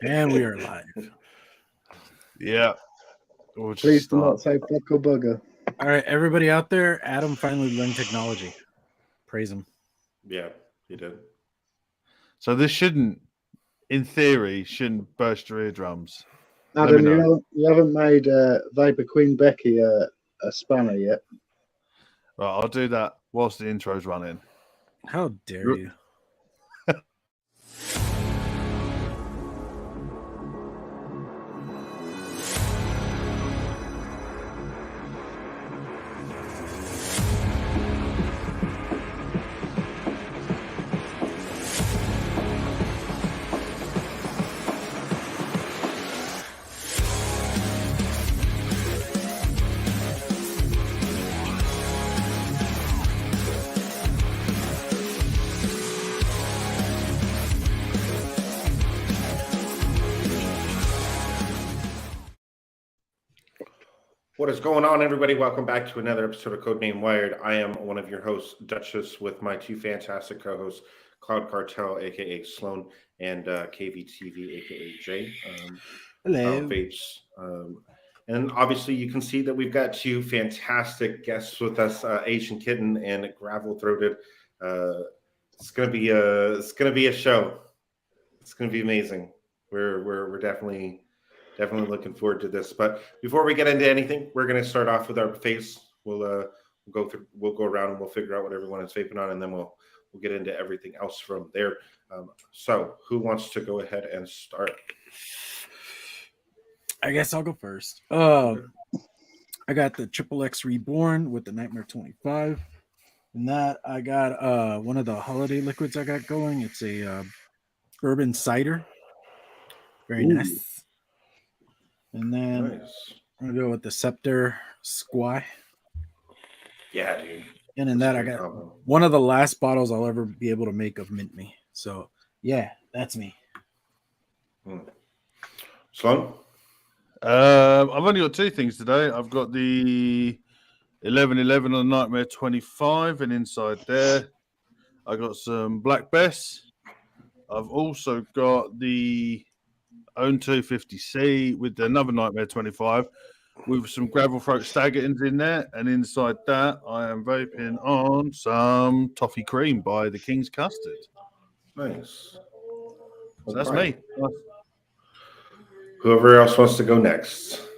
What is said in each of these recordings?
And we are live. Yeah. Please do not say fuck or bugger. All right, everybody out there, Adam finally learned technology. Praise him. Yeah, he did. So this shouldn't, in theory, burst your eardrums. Adam, you haven't made Vapor Queen Becky a spanner yet. Right, I'll do that whilst the intro's running. How dare you? What is going on, everybody? Welcome back to another episode of Codename Wired. I am one of your hosts, Duchess, with my two fantastic co-hosts, Cloud Cartel, aka Klowne, and KVTV, aka Jay. Hello. Vapes. And obviously, you can see that we've got two fantastic guests with us, Asian Kitten and Gravel Throated. It's gonna be a show. It's gonna be amazing. We're definitely looking forward to this. But before we get into anything, we're going to start off with our face. We'll go around and we'll figure out what everyone is vaping on, and then we'll get into everything else from there. So who wants to go ahead and start? I guess I'll go first. I got the Triple X Reborn with the Nightmare 25. And that I got one of the holiday liquids I got going. It's a bourbon cider. Very nice. And then I'm going to go with the Scepter Squy. Yeah, dude. And in that, I got one of the last bottles I'll ever be able to make of Mint Me. So, yeah, that's me. Klowne? I've only got two things today. I've got the 1111 on Nightmare 25, and inside there, I got some Black Bess. I've also got the Own 250C with another Nightmare 25 with some Gravel Throat Staggertons in there, and inside that I am vaping on some Toffee Cream by the King's Custard. Nice. So that's me. Nice. Whoever else wants to go next.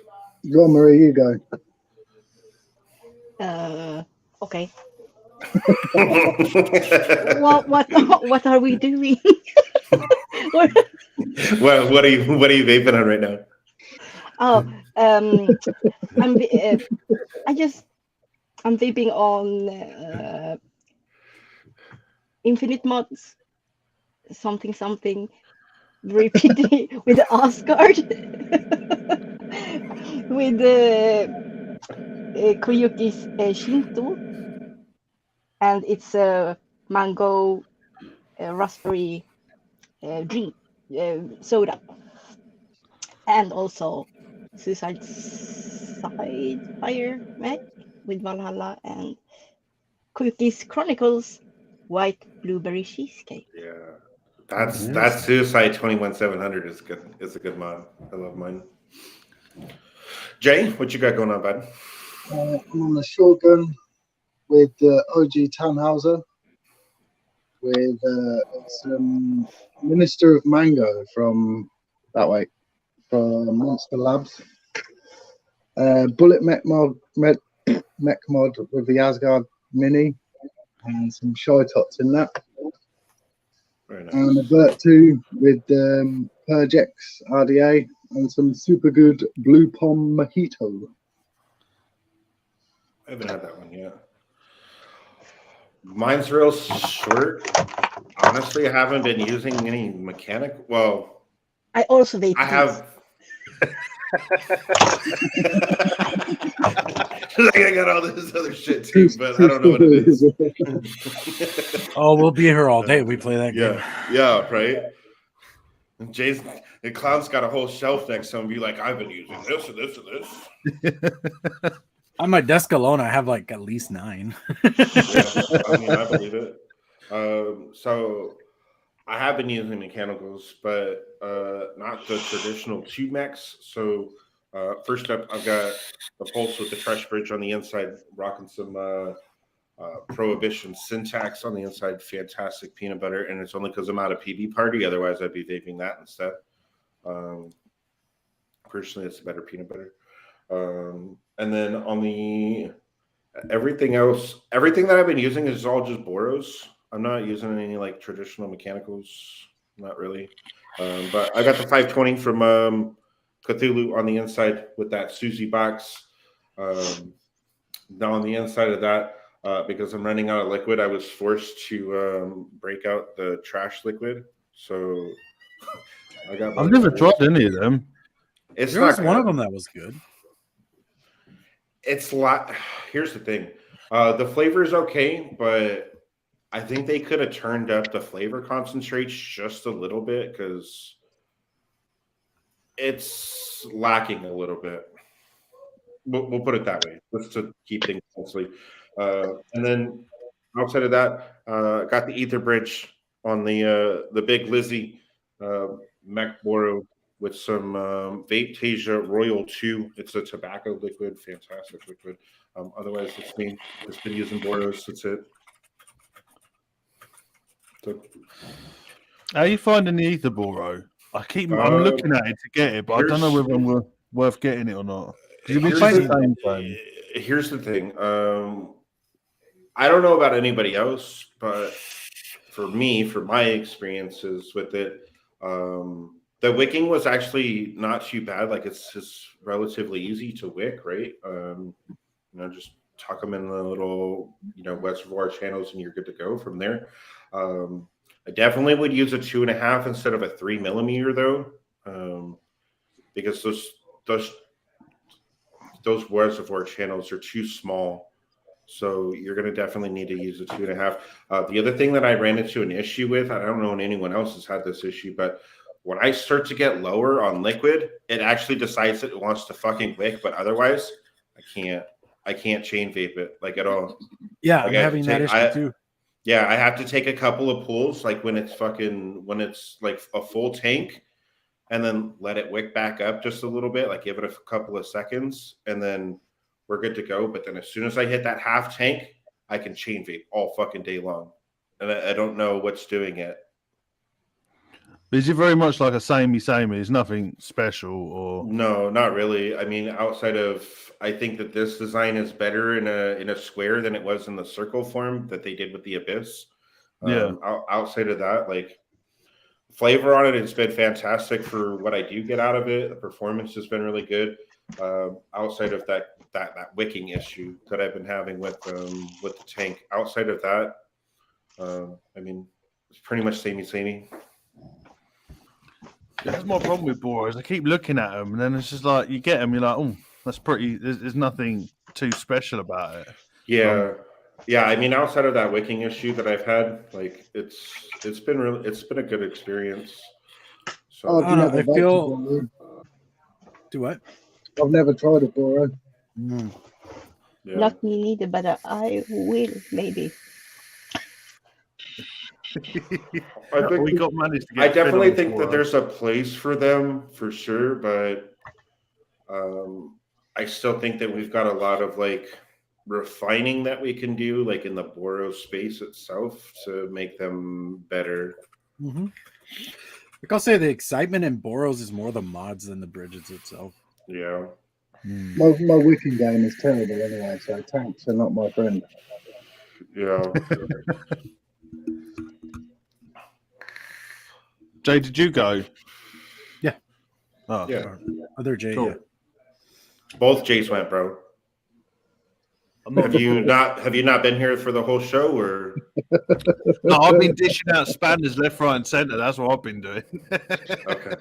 Go on, Marie, you go. Okay. What are we doing? What are you vaping on right now? I'm vaping on Infinite Mods something repeating with the Asgard with Koyuki's Shinto, and it's a mango raspberry drink soda, and also Suicide Fire with Valhalla and Cookies Chronicles White Blueberry Cheesecake. Yeah, that's Suicide 21700 is good. It's a good mod. I love mine. Jay, what you got going on, bud? I'm on the shotgun with OG Tannhauser with some Minister of Mango from that way, from Monster Labs. Bullet Mech mod with the Asgard Mini and some Shy Tots in that. Very nice. And a Burt 2 with Purgex RDA and some super good Blue Pom Mojito. I haven't had that one yet. Mine's real short. Honestly, I haven't been using any mechanic. Well, I also vape. I have. Like I got all this other shit too, but I don't know what it is. Oh, we'll be here all day. We play that game. Yeah, right. And Cloud's got a whole shelf next to him. Be like, I've been using this and this and this. On my desk alone, I have like at least 9. Yeah, I mean, I believe it. So I have been using mechanicals, but not the traditional tube mechs. So first up, I've got the Pulse with the Fresh Bridge on the inside, rocking some Prohibition Syntax on the inside. Fantastic peanut butter, and it's only because I'm out of PB Party. Otherwise, I'd be vaping that instead. Personally, it's a better peanut butter. And then on the everything else, everything that I've been using is all just Boros. I'm not using any like traditional mechanicals, not really. But I got the 520 from Cthulhu on the inside with that Susie box. Now on the inside of that, because I'm running out of liquid, I was forced to break out the trash liquid. So I got. I've never tried any of them. It's There not was one of good. them that was good. It's a lot. Here's the thing. The flavor is okay, but I think they could have turned up the flavor concentrates just a little bit because it's lacking a little bit. We'll put it that way, just to keep things mostly. And then outside of that, got the Ether Bridge on the Big Lizzie Mech Boro with some Vape Tasia Royal 2. It's a tobacco liquid, fantastic liquid. Otherwise, it's been using Boros. That's it. So, How are you finding the Ether Boro? I'm looking at it to get it, but I don't know whether I'm worth getting it or not. Here's the thing. I don't know about anybody else, but for me, for my experiences with it, the wicking was actually not too bad. Like it's just relatively easy to wick, right? Just tuck them in the little, reservoir channels, and you're good to go from there. I definitely would use a 2.5 instead of a 3 millimeter though, because those reservoir channels are too small. So you're going to definitely need to use a 2.5. The other thing that I ran into an issue with, I don't know if anyone else has had this issue, but when I start to get lower on liquid, it actually decides that it wants to fucking wick, but otherwise I can't chain vape it like at all. Yeah, like I'm having that issue too. Yeah, I have to take a couple of pulls, like when it's like a full tank, and then let it wick back up just a little bit, like give it a couple of seconds, and then we're good to go. But then as soon as I hit that half tank, I can chain vape all fucking day long. And I don't know what's doing it. Is it very much like a samey? It's nothing special or no, not really. I mean, outside of I think that this design is better in a square than it was in the circle form that they did with the Abyss. Yeah. Outside of that, like flavor on it has been fantastic for what I do get out of it. The performance has been really good. Outside of that wicking issue that I've been having with the tank. Outside of that, I mean, it's pretty much samey. That's my problem with Boros. I keep looking at them, and then it's just like you get them, you're like, oh, that's pretty. There's nothing too special about it. Yeah. I mean, outside of that wicking issue that I've had, like it's been a good experience. So I feel. Do what? I've never tried a Boro. Mm. Yeah. Not me neither, but I will maybe. I think we got managed to get. I definitely think that there's a place for them for sure, but I still think that we've got a lot of like refining that we can do, like in the Boro space itself, to make them better. Mm-hmm. Like I'll say, the excitement in Boros is more the mods than the bridges itself. Yeah. My wicking game is terrible anyway, so tanks are not my friend. Yeah. Jay, did you go? Yeah. Oh, Yeah. Other Jay. Cool. Yeah. Both Jays went, bro. Have you not been here for the whole show, or? No, I've been dishing out spanners left, right, and center. That's what I've been doing. Okay.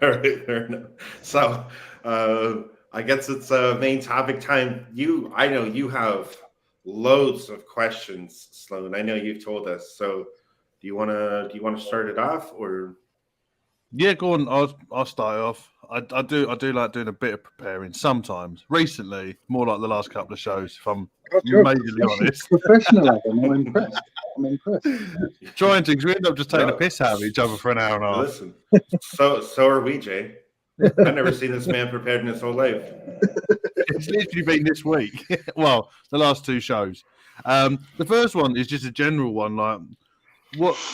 All right. Fair enough. So, I guess it's main topic time. I know you have loads of questions, Sloan. I know you've told us. So, do you want to start it off, or? Yeah, go on. I'll start off. I do like doing a bit of preparing sometimes. Recently, more like the last couple of shows, if I'm God, you're a majorly honest. professional, Adam. I'm impressed. Trying to, because we end up just taking a piss out of each other for an hour and a half. Listen, so are we, Jay. I've never seen this man prepared in his whole life. It's literally been this week. Well, the last 2 shows. The first one is just a general one. Like,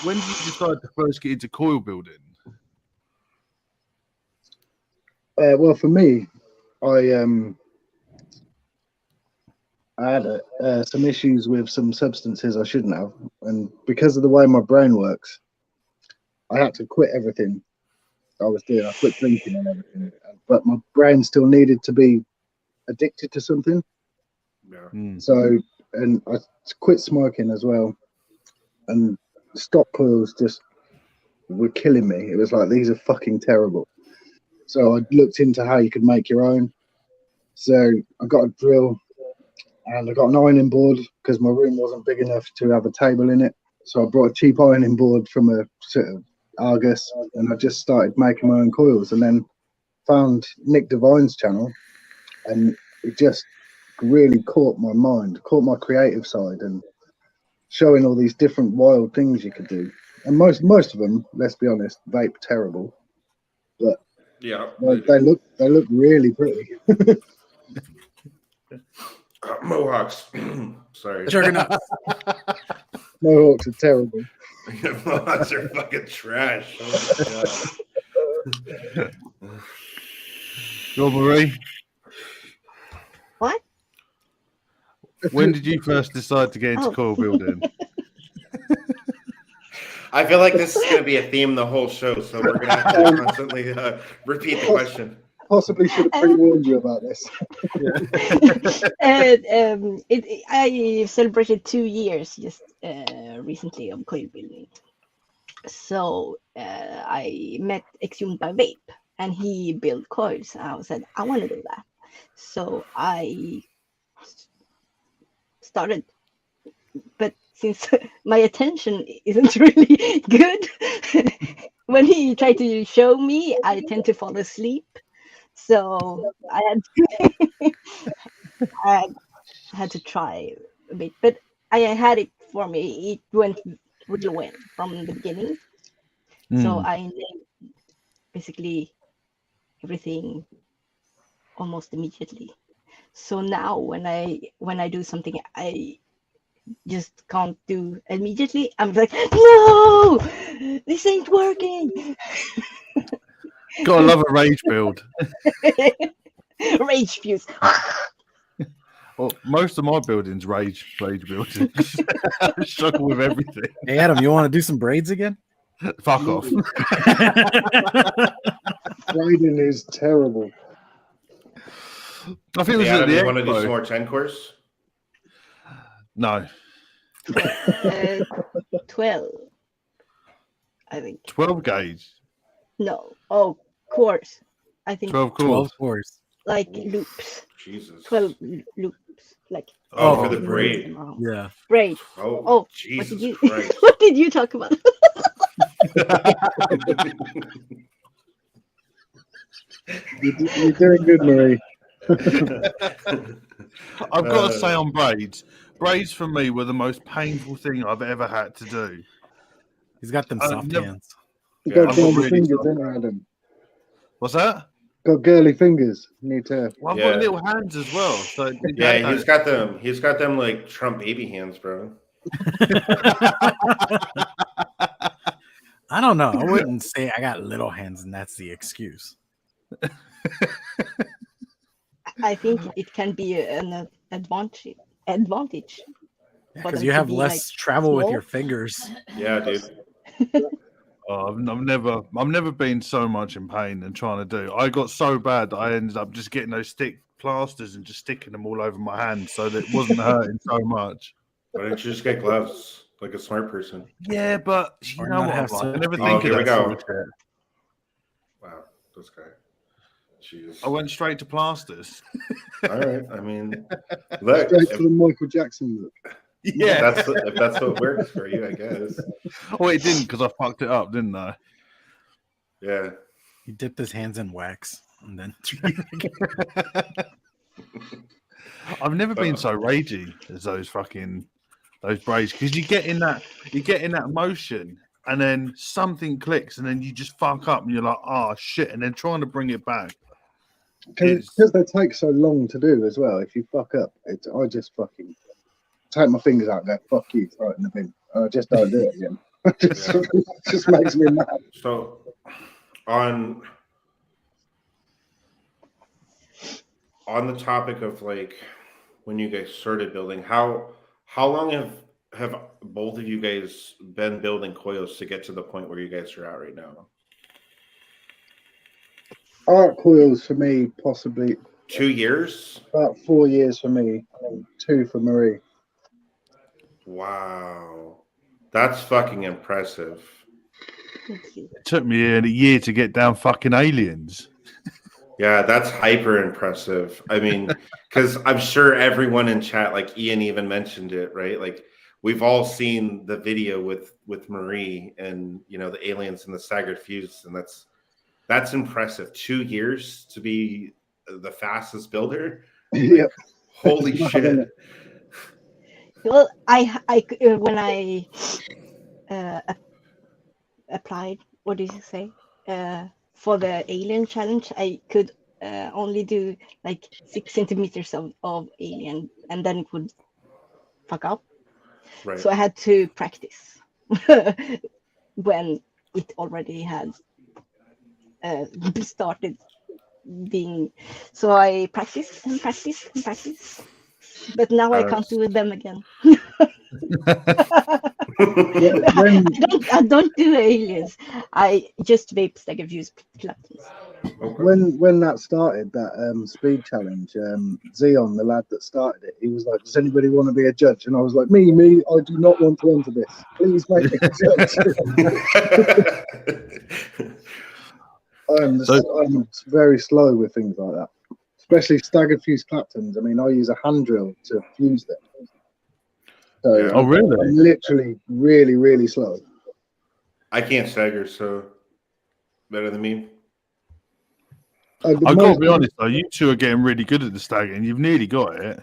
when did you decide to first get into coil building? Well, for me, I had some issues with some substances I shouldn't have, and because of the way my brain works, I had to quit everything I was doing. I quit drinking and everything, but my brain still needed to be addicted to something. Yeah. So, and I quit smoking as well, and stock coils just were killing me. It was like, these are fucking terrible. So I looked into how you could make your own. So I got a drill and I got an ironing board because my room wasn't big enough to have a table in it. So I brought a cheap ironing board from a sort of Argus, and I just started making my own coils, and then found Nick Devine's channel, and it just really caught my mind, caught my creative side, and showing all these different wild things you could do. And most of them, let's be honest, vape terrible, but Yeah. they look really pretty. Mohawks. Sorry. Juggernauts. Mohawks are terrible. Mohawks are fucking trash. Oh my god. Go on, Marie. What? When did you first decide to get into coil building? I feel like this is going to be a theme the whole show, so we're going to have to constantly repeat the question. Possibly should have pre-warned you about this. I celebrated 2 years just recently of coil building. So I met Exhumed by Vape, and he built coils. I said, I want to do that. So I started, but since my attention isn't really good, when he tried to show me, I tend to fall asleep. So I had to try a bit, but I had it for me. It went really well from the beginning. So I named basically everything almost immediately. So now when I do something I just can't do immediately, I'm like, no, this ain't working. Gotta love a rage build. Rage fuse. Well, most of my buildings rage buildings. I struggle with everything. Hey, Adam, you want to do some braids again? Fuck off. Braiding is terrible. I think it was Adam, at the you want to do expo. some more 10 course? No. 12, I think. 12 gauge. No. Oh, course. I think 12 12 cores. cores. like loops. Jesus. 12 loops. Like Oh, Oh, for the braid. Yeah. braid. Oh, What Jesus did you Christ. what did you talk about? You're doing good, Marie. I've got to say on braids for me were the most painful thing I've ever had to do. He's got them soft hands. You Yeah, got I've got girly really fingers, soft- ain't you, Adam? What's that? Got girly fingers. Need to. Well, I've Yeah. got little hands as well. So Yeah, he's got them. He's got them like Trump baby hands, bro. I don't know. I wouldn't say I got little hands and that's the excuse. I think it can be an advantage. For Because them you to have be, less like, travel with small. your fingers. Yeah, dude. Oh, I've never been so much in pain and trying to do. I got so bad that I ended up just getting those stick plasters and just sticking them all over my hands so that it wasn't hurting so much. Why don't you just get gloves like a smart person? Yeah, but you Or know not what have I'm like. I some- never Oh, think here of we that go. sort of shit. Wow, this guy. Jeez. I went straight to plasters. All right. I mean, look, Straight if to the Michael Jackson look. Yeah. if that's what works for you, I guess. Oh, it didn't because I fucked it up, didn't I? Yeah. He dipped his hands in wax and then. I've never been so ragey as those braids because you get in that motion and then something clicks and then you just fuck up and you're like, oh shit, and then trying to bring it back. Because they take so long to do as well. If you fuck up, I just fucking take my fingers out and go, fuck you, throw it in the bin. And I just don't do it again. It just makes me mad. So on the topic of like when you guys started building, how long have both of you guys been building coils to get to the point where you guys are at right now? Art coils for me, possibly 2 years. about 4 years for me, and 2 for Marie. Wow, that's fucking impressive. It took me a year to get down fucking aliens. Yeah, that's hyper impressive. I mean, because I'm sure everyone in chat, like Ian even mentioned it, right? Like we've all seen the video with Marie and the aliens and the staggered fuse, and that's impressive. 2 years to be the fastest builder. Yep. Holy shit. Well, when I applied, what did you say? For the alien challenge, I could only do like 6 centimeters of alien, and then it would fuck up. Right. So I had to practice when it already had started being. So I practiced and practiced and practiced, but now I can't do them again. I don't do aliens. I just vape stagger fuse clutches. When that started, that speed challenge, Zeon, the lad that started it, he was like, "Does anybody want to be a judge?" And I was like, "Me, I do not want to enter this. Please make me a judge." I'm very slow with things like that, especially staggered fuse Claptons. I mean, I use a hand drill to fuse them. So yeah. Oh, really? I'm literally really, really slow. I can't stagger, so better than me. I've got to be honest though, you two are getting really good at the staggering. You've nearly got it.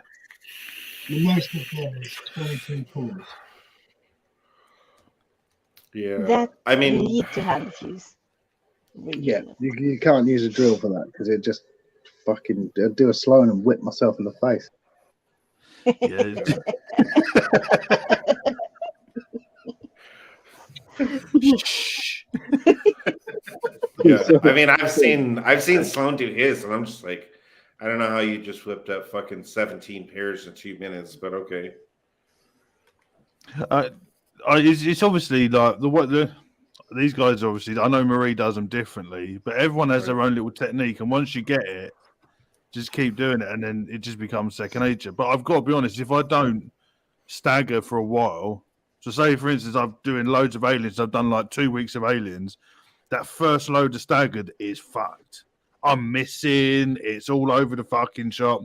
The most of them is 22 pulls. Yeah, That I mean, you need to have the fuse. Yeah, you can't use a drill for that because it just fucking do a slow and whip myself in the face. Yeah. Yeah, I mean, I've seen Sloan do his, and I'm just like, I don't know how you just whipped up fucking 17 pairs in 2 minutes, but okay. It's obviously like these guys obviously. I know Marie does them differently, but everyone has their own little technique, and once you get it, just keep doing it, and then it just becomes second nature. But I've got to be honest, if I don't stagger for a while, so say for instance, I'm doing loads of aliens, I've done like 2 weeks of aliens. That first load of staggered is fucked. I'm missing. It's all over the fucking shop.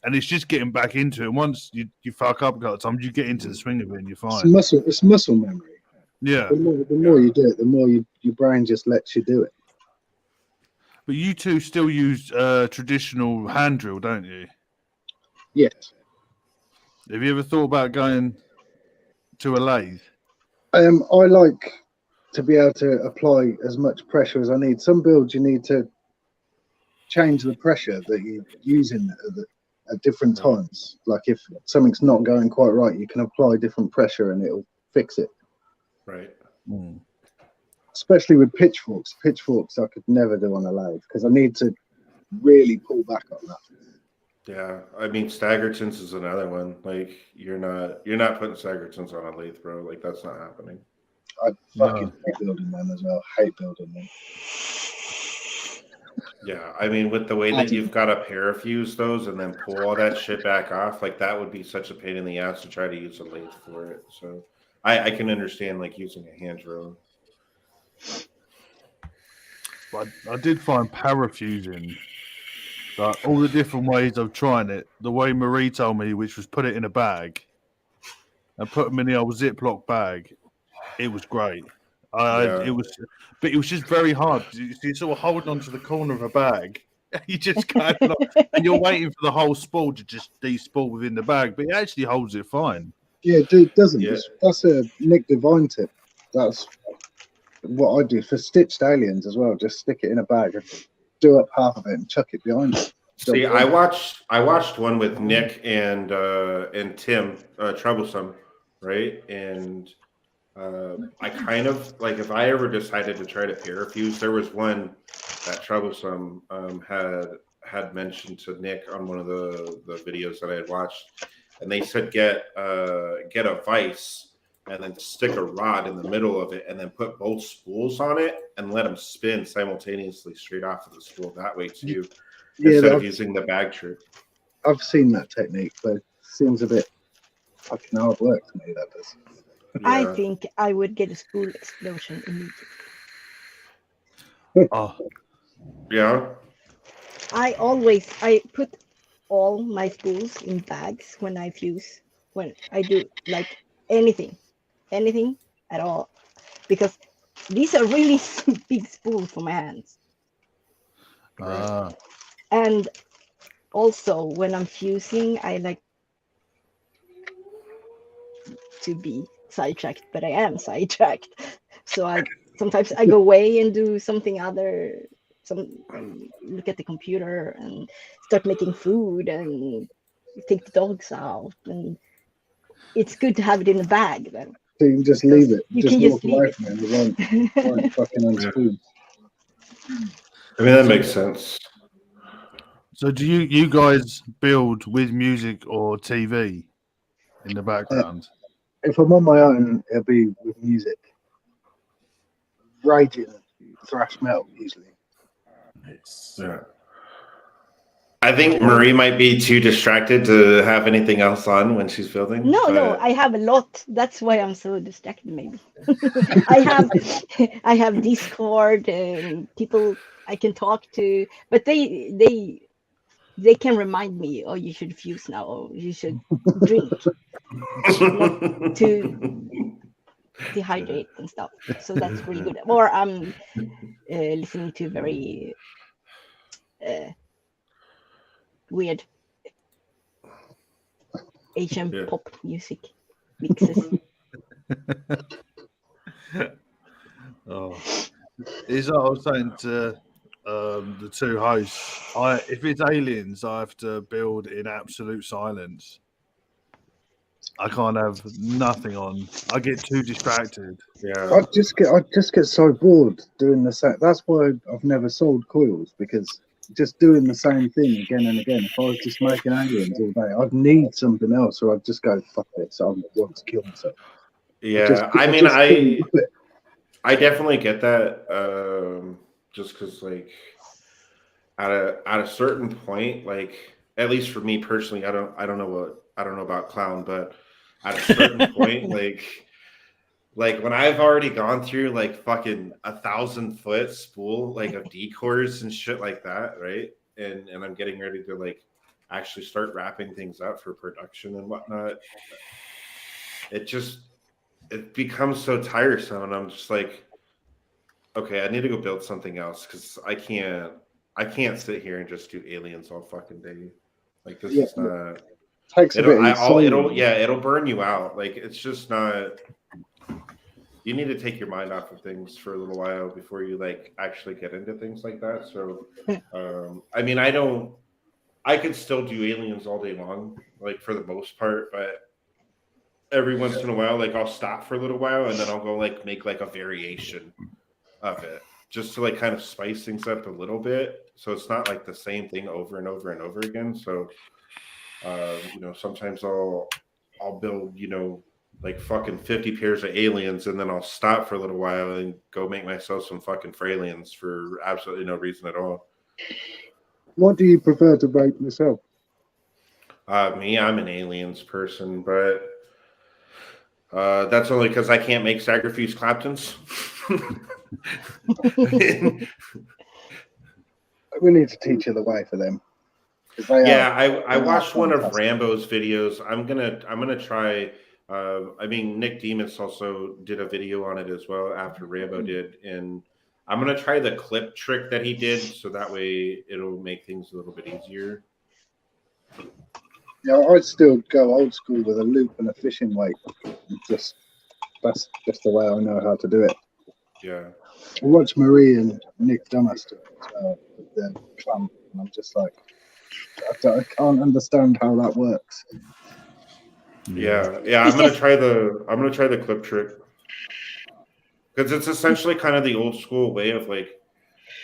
And it's just getting back into it. Once you fuck up a couple of times, you get into the swing of it and you're fine. It's muscle memory. Yeah. The more you do it, the more your brain just lets you do it. But you two still use traditional hand drill, don't you? Yes. Have you ever thought about going to a lathe? I like to be able to apply as much pressure as I need. Some builds you need to change the pressure that you're using at different times. Like if something's not going quite right, you can apply different pressure and it'll fix it. Right. Mm. Especially with pitchforks. Pitchforks I could never do on a lathe because I need to really pull back on that. Yeah, I mean, staggertons is another one. Like you're not putting staggertons on a lathe, bro. Like that's not happening. I fucking hate building them as well. Hate building them. Yeah, I mean, with the way that you've got to parafuse those and then pull all that shit back off, like that would be such a pain in the ass to try to use a lathe for it. So I can understand like using a hand drill. But I did find parafusing, like all the different ways of trying it. The way Marie told me, which was put it in a bag and put them in the old Ziploc bag. It was great. It was, but it was just very hard. You're sort of holding onto the corner of a bag. You just kind of, and you're waiting for the whole spool to just de-spool within the bag, but it actually holds it fine. Yeah, it doesn't. Yeah. That's a Nick Devine tip. That's what I do for stitched aliens as well. Just stick it in a bag and do up half of it and chuck it behind it. See, I watched one with Nick and Tim, Troublesome, right? And I kind of like, if I ever decided to try to parafuse, there was one that Troublesome had mentioned to Nick on one of the videos that I had watched, and they said get a vise and then stick a rod in the middle of it and then put both spools on it and let them spin simultaneously straight off of the spool that way too. Instead of using the bag trick. I've seen that technique, but it seems a bit fucking hard work to me, that does. Yeah. I think I would get a spool explosion immediately. Oh, Yeah. I put all my spools in bags when I fuse, when I do like anything at all, because these are really big spools for my hands. And also when I'm fusing, I like to be sidetracked, but I am sidetracked. So sometimes I go away and do something other, look at the computer and start making food and take the dogs out. And it's good to have it in a bag then. So you can just leave it. You just can walk just leave away it. from it. It won't fucking unspool. I mean, that makes sense. so do you guys build with music or TV in the background? If I'm on my own, it'll be with music. Raging thrash metal, usually. Nice. Yeah. I think Marie might be too distracted to have anything else on when she's building. No, I have a lot. That's why I'm so distracted. Maybe I have Discord and people I can talk to, but they can remind me, oh, you should fuse now, or you should drink not to dehydrate and stuff. So that's really good. Or I'm listening to very weird Asian pop music mixes. Oh, is what I was saying to the two hosts. If it's aliens, I have to build in absolute silence. I can't have nothing on. I get too distracted. Yeah. I just get so bored doing the same. That's why I've never sold coils, because just doing the same thing again and again. If I was just making aliens all day, I'd need something else, or I'd just go fuck this. I want to kill myself. Yeah. I definitely get that. Just because, like, at a certain point, like, at least for me personally, I don't know about Klowne, but at a certain point, like when I've already gone through like fucking 1,000-foot spool like of decors and shit like that, right? And I'm getting ready to like actually start wrapping things up for production and whatnot. It becomes so tiresome, and I'm just like, okay, I need to go build something else because I can't sit here and just do aliens all fucking day. Like this is not. Takes a bit. It'll burn you out. Like it's just not. You need to take your mind off of things for a little while before you like actually get into things like that. So, I mean, I could still do aliens all day long, like for the most part, but every once in a while, like I'll stop for a little while and then I'll go like make like a variation of it just to like kind of spice things up a little bit. So it's not like the same thing over and over and over again. So, sometimes I'll build, like fucking 50 pairs of aliens, and then I'll stop for a little while and go make myself some fucking Fralians for absolutely no reason at all. What do you prefer to make yourself? Me, I'm an aliens person, but that's only because I can't make Sacrifice Claptons. We need to teach you the way for them. I watched one of Rambo's videos. I'm gonna try I mean, Nick Demas also did a video on it as well after Rambo did, and I'm gonna try the clip trick that he did, so that way it'll make things a little bit easier. Yeah, I'd still go old school with a loop and a fishing weight. That's just the way I know how to do it. Yeah. I watched Marie and Nick Dumas do it as well with the clamp, and I'm just like, I can't understand how that works. Yeah. It's I'm gonna just- try the clip trick because it's essentially kind of the old school way of like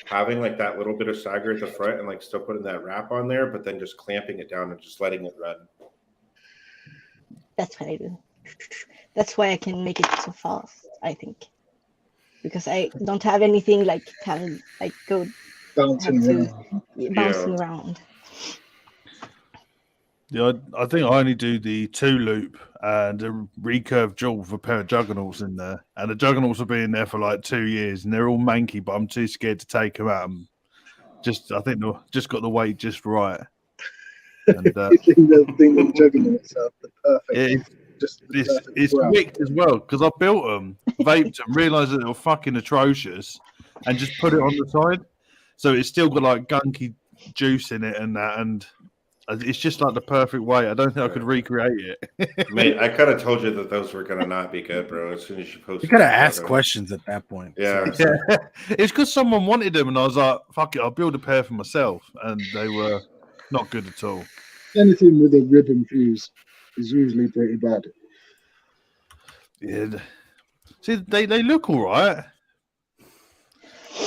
having like that little bit of sagger at the front and like still putting that wrap on there, but then just clamping it down and just letting it run. That's what I do. That's why I can make it so fast, I think, because I don't have anything like kind of like go Bouncing have to around. bouncing around. Yeah, I think I only do the 2-loop and a recurve jaw with a pair of juggernauts in there. And the juggernauts have been in there for like 2 years and they're all manky, but I'm too scared to take them out. I think they've just got the weight just right. And You think the juggernauts are the perfect. it's grab. wicked as well because I built them, vaped them, realised that they were fucking atrocious and just put it on the side. So it's still got like gunky juice in it and that. And it's just like the perfect way. I don't think I could recreate it. Mate, I could have told you that those were gonna not be good, bro. As soon as you posted, You gotta ask questions at that point. Yeah. Yeah. It's because someone wanted them, and I was like, "Fuck it, I'll build a pair for myself," and they were not good at all. Anything with a ribbon fuse is usually pretty bad. Yeah. See, they look all right.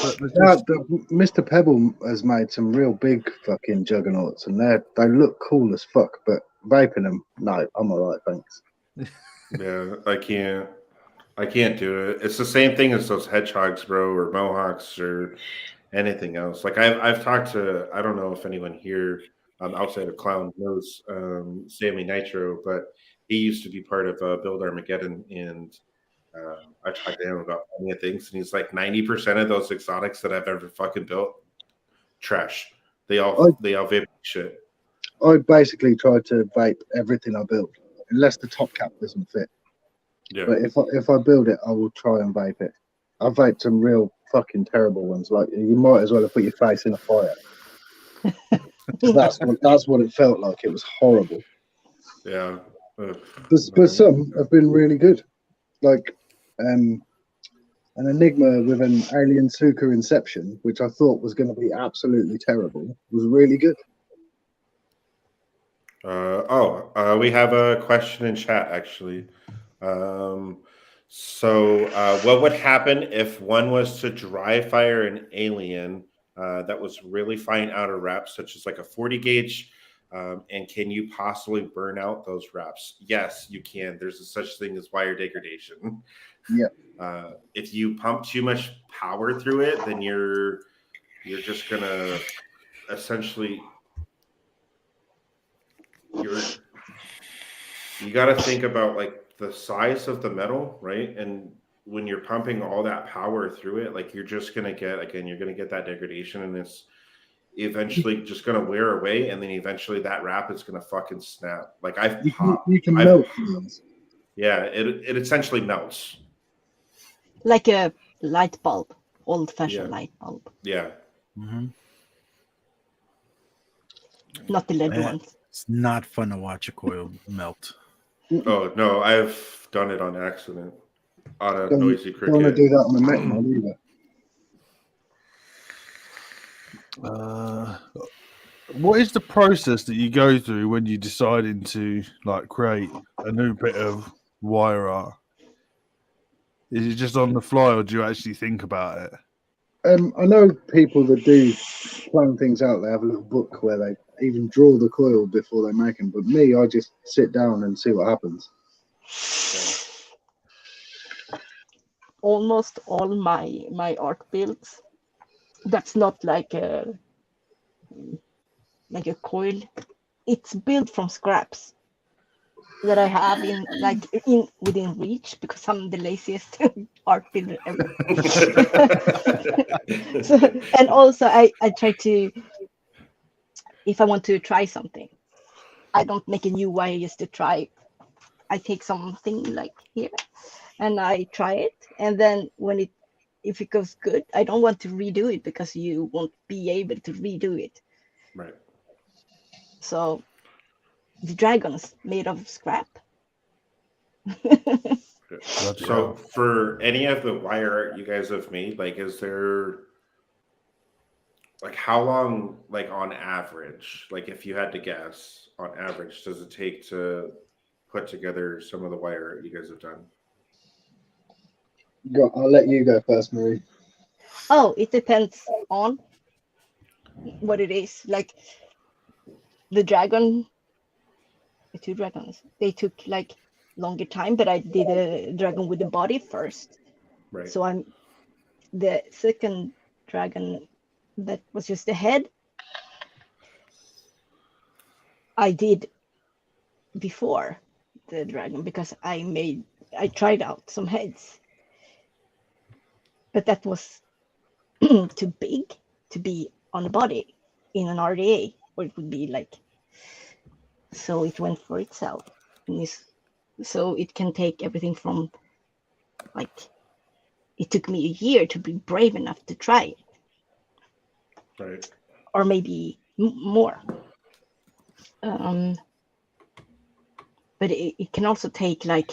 But Mr. Pebble has made some real big fucking juggernauts, and they look cool as fuck. But vaping them, no, I'm alright, thanks. Yeah, I can't do it. It's the same thing as those hedgehogs, bro, or mohawks, or anything else. Like I've talked to, I don't know if anyone here outside of Klowne knows Sammy Nitro, but he used to be part of Build Armageddon, and I talked to him about plenty of things, and he's like 90% of those exotics that I've ever fucking built, trash. They all vape shit. I basically tried to vape everything I build, unless the top cap doesn't fit. Yeah. But if I build it, I will try and vape it. I've vaped some real fucking terrible ones. Like you might as well have put your face in a fire. That's what it felt like. It was horrible. Yeah. But some have been really good. Like an Enigma with an Alien Suka Inception, which I thought was going to be absolutely terrible, was really good. We have a question in chat actually. What would happen if one was to dry fire an alien that was really fine outer wraps, such as like a 40 gauge? And can you possibly burn out those wraps? Yes, you can. There's a such thing as wire degradation. Yeah. If you pump too much power through it, then you're just gonna essentially you got to think about like the size of the metal, right? And when you're pumping all that power through it, like you're just gonna get that degradation, and it's eventually just gonna wear away, and then eventually that wrap is gonna fucking snap. Like you can melt things. Yeah, it essentially melts. Like a light bulb, old-fashioned light bulb. Yeah. Mm-hmm. Not the LED ones. It's not fun to watch a coil melt. Oh no, I've done it on accident on a noisy cricket. Don't want to do that on a mech mod either. What is the process that you go through when you're deciding to like create a new bit of wire art? Is it just on the fly, or do you actually think about it? I know people that do plan things out. They have a little book where they even draw the coil before they make them. But me, I just sit down and see what happens. Almost all my art builds, that's not like a coil. It's built from scraps that I have within reach, because I'm the laziest art builder ever. And also I try to, if I want to try something, I don't make a new wire just to try. I take something like here, and I try it, and then if it goes good, I don't want to redo it because you won't be able to redo it. Right. So the dragon's made of scrap. So for any of the wire art you guys have made, like, is there like how long, like on average, like if you had to guess, on average, does it take to put together some of the wire art you guys have done? I'll let you go first, Marie. Oh, it depends on what it is. Like the two dragons, they took like longer time, but I did a dragon with the body first. Right. So the second dragon that was just the head, I did before the dragon because I tried out some heads, but that was too big to be on the body in an RDA, or it would be like, so it went for itself. So it can take everything from, like, it took me a year to be brave enough to try it. Right. Or maybe more. But it can also take like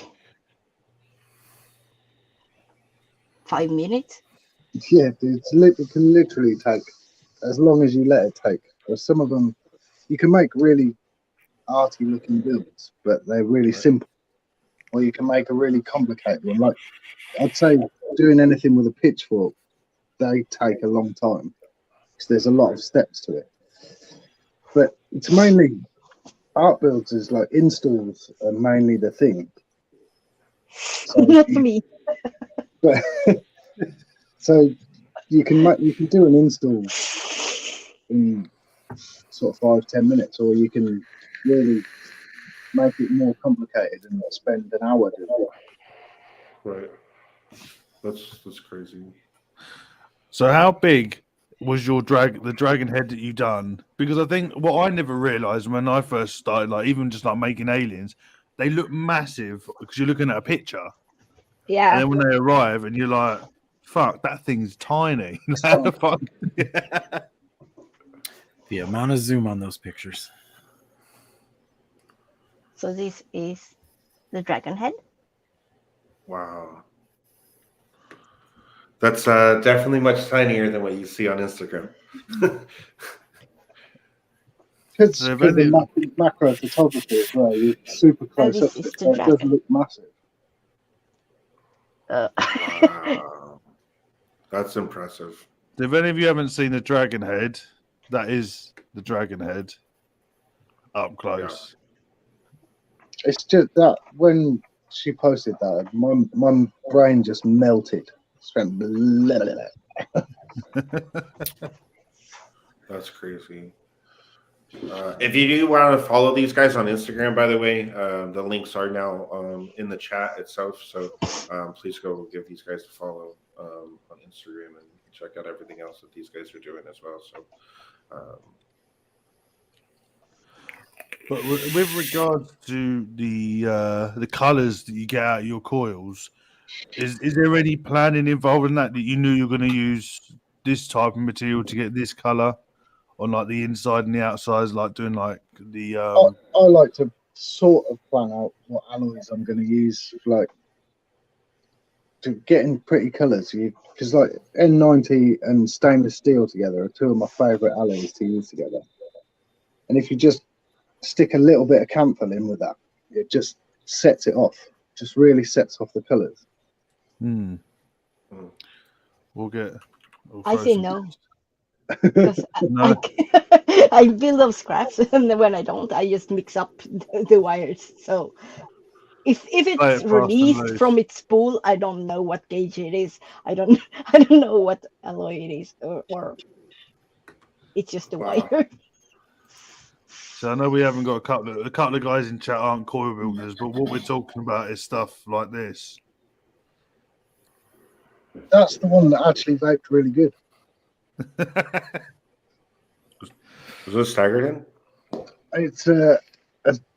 5 minutes. Yeah, dude, it can literally take as long as you let it take. Or some of them, you can make really arty looking builds, but they're really simple. Or you can make a really complicated one. Like, I'd say doing anything with a pitchfork, they take a long time because there's a lot of steps to it. But it's mainly art builds, is like installs are mainly the thing. So Not for me. But so you can do an install in sort of 5-10 minutes, or you can really make it more complicated and spend an hour doing it. Right. That's crazy. So how big was the dragon head that you done? Because I think what I never realized when I first started, like even just like making aliens, they look massive because you're looking at a picture. Yeah. And then when they arrive and you're like, fuck, that thing's tiny. Fuck. Yeah. The amount of zoom on those pictures. So this is the dragon head. Wow. That's definitely much tinier than what you see on Instagram. Because So the macro photography as well, you're super close up, this is so the it does dragon. look massive. Wow. That's impressive. If any of you haven't seen the dragon head, that is the dragon head up close. It's just that when she posted that, my brain just melted. Just went blah, blah, blah. That's crazy. If you do want to follow these guys on Instagram, by the way, the links are now in the chat itself. So please go give these guys a follow on Instagram and check out everything else that these guys are doing as well. So, But with regards to the colours that you get out of your coils, is there any planning involved in that you knew you were going to use this type of material to get this colour on like the inside and the outsides, like doing like the I like to sort of plan out what alloys I'm going to use, like to getting pretty colours. Because like N90 and stainless steel together are two of my favourite alloys to use together. And if you just stick a little bit of camphor in with that, it just sets it off. Just really sets off the colours. I say no. Because No. I build up scraps, and then when I don't, I just mix up the wires. So if it's released from its spool, I don't know what gauge it is. I don't know what alloy it is, or it's just a wire. So I know we haven't got a couple of guys in chat aren't coil builders, but what we're talking about is stuff like this. That's the one that actually vaped really good. was this staggered in? It's a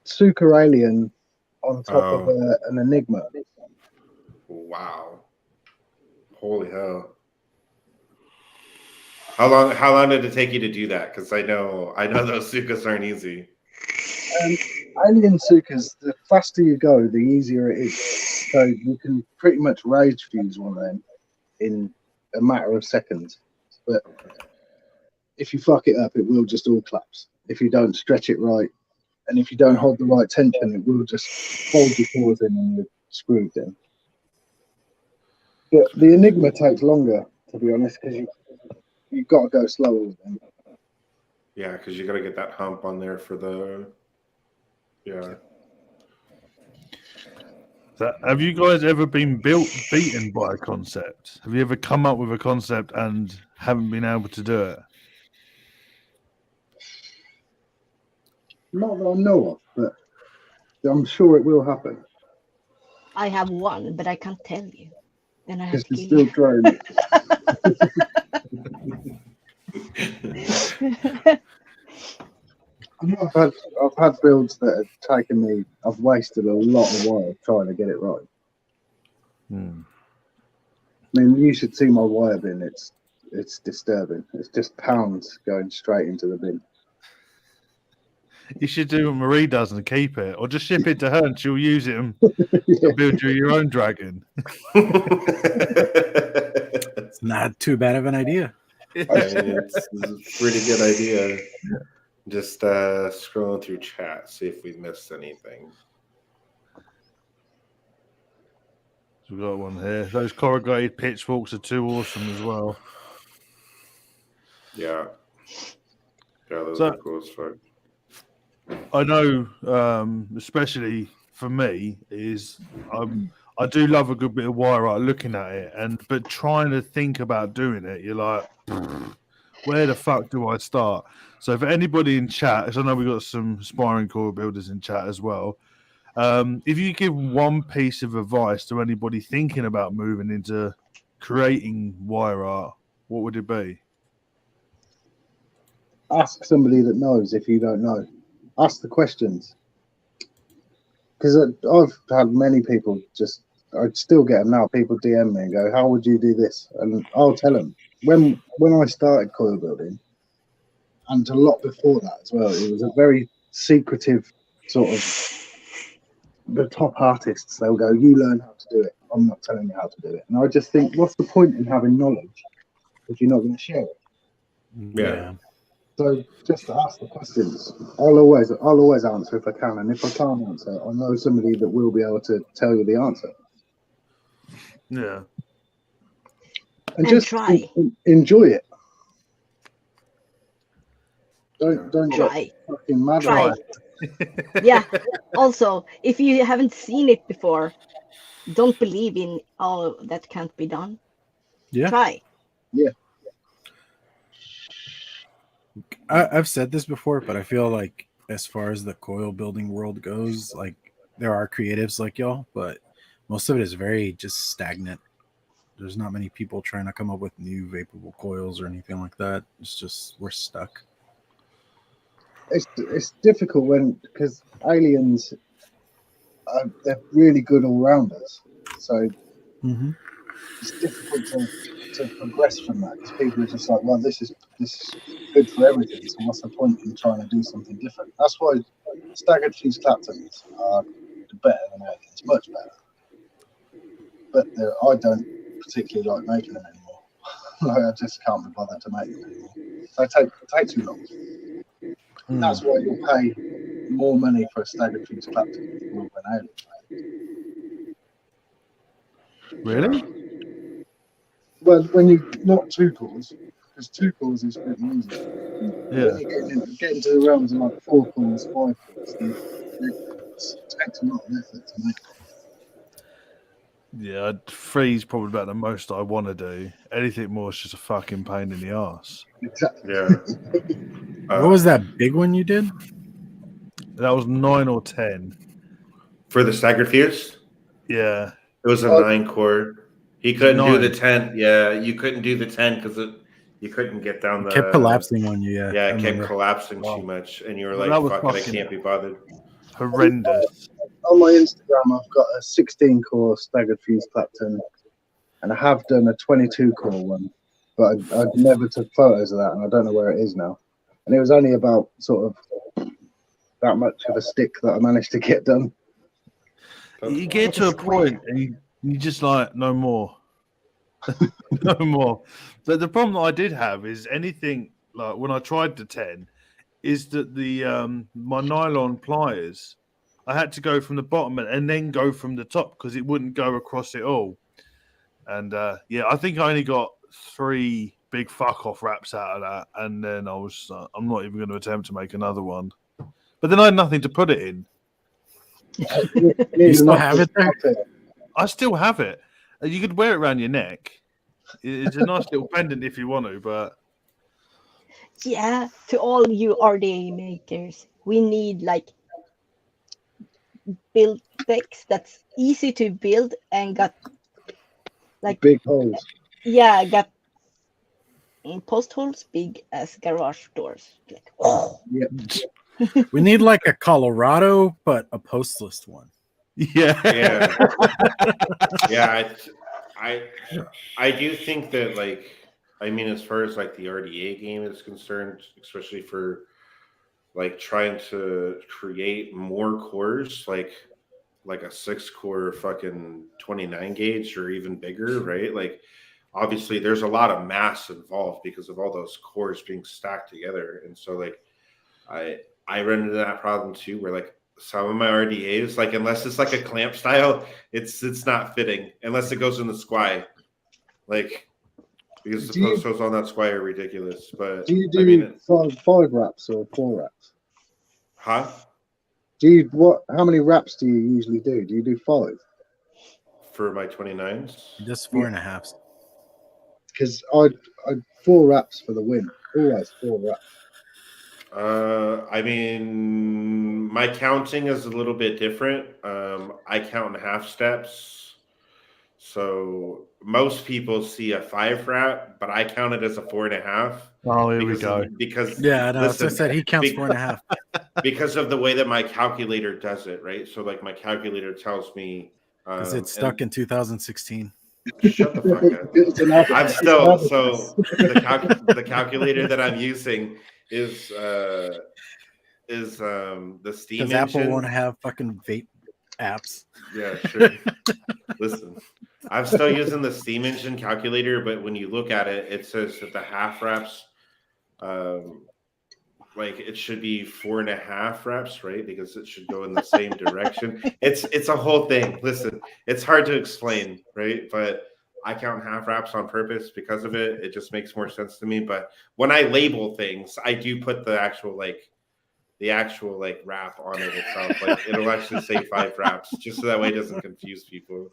Sucre Alien on top of an Enigma. Wow. Holy hell. How long did it take you to do that? Because I know those Sukas aren't easy. Alien Sukas, the faster you go, the easier it is. So you can pretty much rage fuse one of them in a matter of seconds. But if you fuck it up, it will just all collapse. If you don't stretch it right, and if you don't hold the right tension, it will just fold your paws in and you're screwed then. But the Enigma takes longer, to be honest, because you've got to go slower with them. Yeah, because you got to get that hump on there for the... Yeah. So have you guys ever been beaten by a concept? Have you ever come up with a concept and haven't been able to do it? Not that I know of, but I'm sure it will happen. I have one, but I can't tell you. Then I have Because to you're kill still trying. I've had builds that have taken me. I've wasted a lot of wire trying to get it right. I mean, you should see my wire bin. It's disturbing. It's just pounds going straight into the bin. You should do what Marie does and keep it, or just ship it to her and she'll use it and build you your own dragon. It's not too bad of an idea. It's a pretty good idea. Just scrolling through chat, see if we missed anything. We've got one here. Those corrugated pitchforks are too awesome as well. Yeah. Yeah, those are cool as fuck. I know, especially for me, is I do love a good bit of wire art looking at it, but trying to think about doing it, you're like, where the fuck do I start? So for anybody in chat, as I know we've got some aspiring coil builders in chat as well, if you give one piece of advice to anybody thinking about moving into creating wire art, what would it be? Ask somebody that knows if you don't know. Ask the questions. Because I've had many people I still get them now. People DM me and go, how would you do this? And I'll tell them. When I started coil building, and a lot before that as well, it was a very secretive sort of, the top artists, they'll go, you learn how to do it. I'm not telling you how to do it. And I just think, what's the point in having knowledge if you're not going to share it? Yeah. So just to ask the questions. I'll always answer if I can, and if I can't answer, I know somebody that will be able to tell you the answer. Yeah. And just try. Enjoy it. Don't Try. get fucking mad. Try. Yeah. Also, if you haven't seen it before, don't believe in that can't be done. Yeah. Try. Yeah. I've said this before, but I feel like as far as the coil building world goes, like there are creatives like y'all, but most of it is very just stagnant. There's not many people trying to come up with new vaporable coils or anything like that. It's just we're stuck. It's difficult because aliens they're really good all rounders, so it's difficult to progress from that because people are just like, well, this is good for everything, so what's the point in trying to do something different? That's why staggered fuse Claptons are better than aliens, much better. But I don't particularly like making them anymore. Like, I just can't be bothered to make them anymore. They take too long. That's why you'll pay more money for a staggered fuse Clapton than an alien. Really? Well, when you not two cores, because two cores is pretty easy. Yeah. When you get into the realms of like 4 cores, 5 cores, it takes a lot of effort to make. Yeah, 3 is probably about the most I want to do. Anything more is just a fucking pain in the ass. Exactly. Yeah. What was that big one you did? That was 9 or 10. For the staggered fuse? Yeah. It was a 9 core. He couldn't do 9. the 10. Yeah, you couldn't do the 10 because you couldn't get down the... It kept collapsing on you, yeah. Yeah, it kept collapsing too much. And you were like, That was fuck it, I fucking can't be bothered. Horrendous. on my Instagram, I've got a 16-core staggered fuse Clapton, and I have done a 22-core one, but I never took photos of that, and I don't know where it is now. And it was only about sort of that much of a stick that I managed to get done. You get to a point and you just like, no more. No more. But the problem that I did have is anything like when I tried the 10 is that the my nylon pliers, I had to go from the bottom and then go from the top because it wouldn't go across it all. And yeah, I think I only got 3 big fuck off wraps out of that, and then I was I'm not even going to attempt to make another one. But then I had nothing to put it in. You still have it there? I still have it. You could wear it around your neck. It's a nice little pendant if you want to, but Yeah, to all you RDA makers, we need like build decks that's easy to build and got like Big holes. yeah, got post holes big as garage doors. Like, oh. Yeah. We need like a Colorado, but a postless one. yeah. Yeah, I do think that, like, I mean, as far as like the RDA game is concerned, especially for like trying to create more cores, like a 6-core fucking 29 gauge or even bigger, right? Like, obviously, there's a lot of mass involved because of all those cores being stacked together, and so like I run into that problem too, where like some of my RDAs, like unless it's like a clamp style, it's not fitting unless it goes in the squy, like because the post holes on that squy are ridiculous. But Do you do I mean, five wraps or 4 wraps? huh? How many wraps do you usually do? Do you do 5? For my 29s? Just 4.5. Because I'd 4 wraps for the win. Always 4 wraps. I mean, my counting is a little bit different. I count in half steps. So most people see a 5 wrap, but I count it as a 4.5. Oh, here we go. Because Yeah, no, listen, as I said, he counts 4.5. because of the way that my calculator does it, right? So like my calculator tells me Because it's stuck in 2016. Shut the fuck up. I'm still so the calculator that I'm using is the Steam Because Apple engine. won't have fucking vape apps. Yeah, sure. Listen, I'm still using the Steam engine calculator, but when you look at it, it says that the half wraps, like it should be 4.5 wraps, right? Because it should go in the same direction. It's a whole thing. Listen, it's hard to explain, right? But I count half wraps on purpose because of it. It just makes more sense to me. But when I label things, I do put the actual wrap on it itself. Like it'll actually say 5 wraps, just so that way it doesn't confuse people.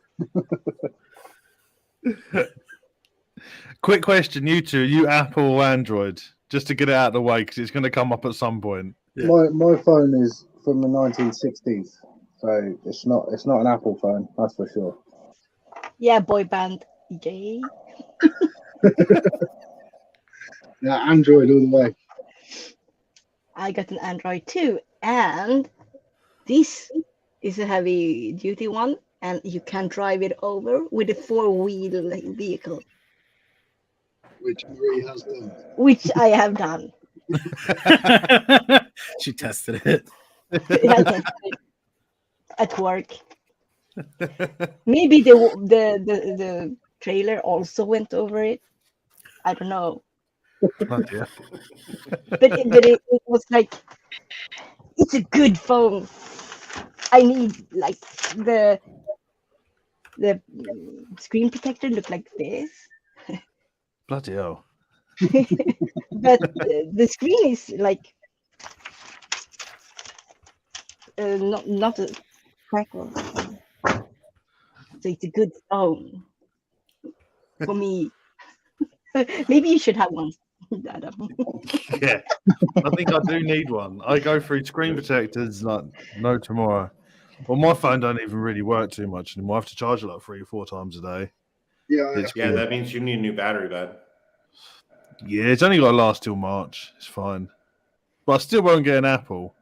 Quick question, you two, you Apple or Android? Just to get it out of the way, because it's going to come up at some point. Yeah. My phone is from the 1960s, so it's not an Apple phone, that's for sure. Yeah, boy band EJ. Yeah, Android all the way. I got an Android too, and this is a heavy duty one, and you can drive it over with a 4-wheel vehicle, Which Marie has done. which I have done. She tested it. I tested it at work. Maybe the trailer also went over it. I don't know, Bloody hell. but it was like, it's a good phone. I need like the screen protector look like this, Bloody hell. but the screen is like not a crackle. So it's a good phone for me. Maybe you should have one, Adam. Yeah, I think I do need one. I go through screen protectors like no tomorrow. Well, my phone don't even really work too much anymore. I have to charge it like 3 or 4 times a day. Yeah, It's Yeah, good. that means you need a new battery, bud. Yeah, it's only got to last till March. It's fine. But I still won't get an Apple.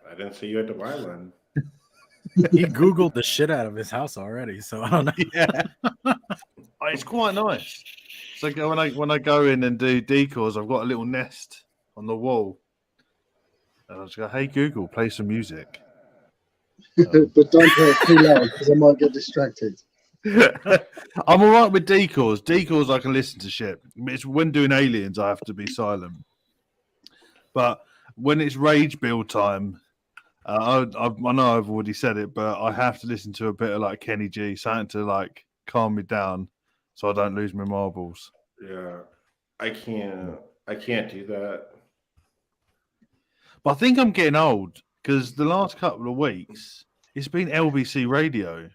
I didn't say you had to buy one. He Googled the shit out of his house already, so I don't know. Yeah. Oh, it's quite nice. So when I go in and do decors, I've got a little nest on the wall. And I just go, hey Google, play some music. But don't play it too loud because I might get distracted. I'm all right with decors. Decors, I can listen to shit. It's when doing aliens, I have to be silent. But when it's rage build time, I know I've already said it, but I have to listen to a bit of like Kenny G, something to like calm me down, so I don't lose my marbles. Yeah, I can't do that. But I think I'm getting old because the last couple of weeks it's been LBC radio.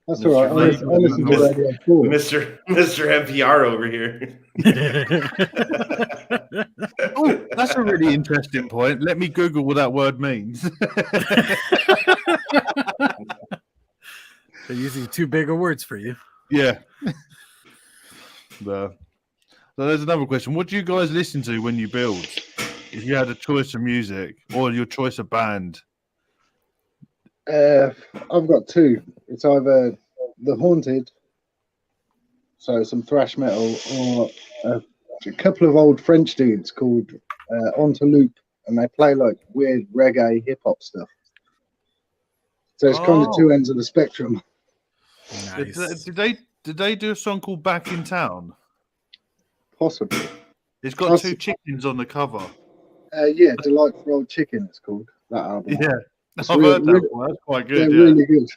That's all right. I listen to Mr. Radio 4. Mr. NPR over here. Oh, that's a really interesting point. Let me Google what that word means. They're using too big of words for you. Yeah. So there's another question. What do you guys listen to when you build? If you had a choice of music or your choice of band? I've got two. It's either The Haunted, so some thrash metal, or a couple of old French dudes called Onto Loop, and they play like weird reggae hip hop stuff. So it's kind of two ends of the spectrum. Nice. Did they do a song called Back in Town? Possibly. It's got two chickens on the cover. Yeah, Delightful Old Chicken, it's called, that album. Yeah, It's I've heard that one. That's quite good. They're really good.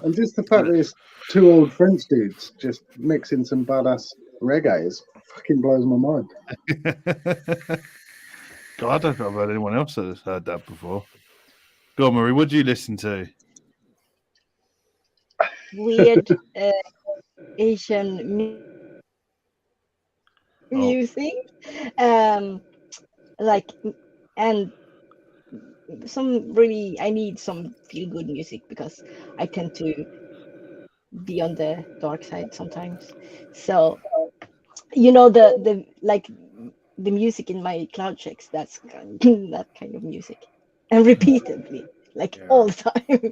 And just the fact that it's two old French dudes just mixing some badass reggae fucking blows my mind. God, I don't think I've heard anyone else that has heard that before. Go on, Marie, what do you listen to? Weird Asian music, like, and I need some feel good music because I tend to be on the dark side sometimes. So the music in my cloud checks, that's that kind of music, and repeatedly, all the time.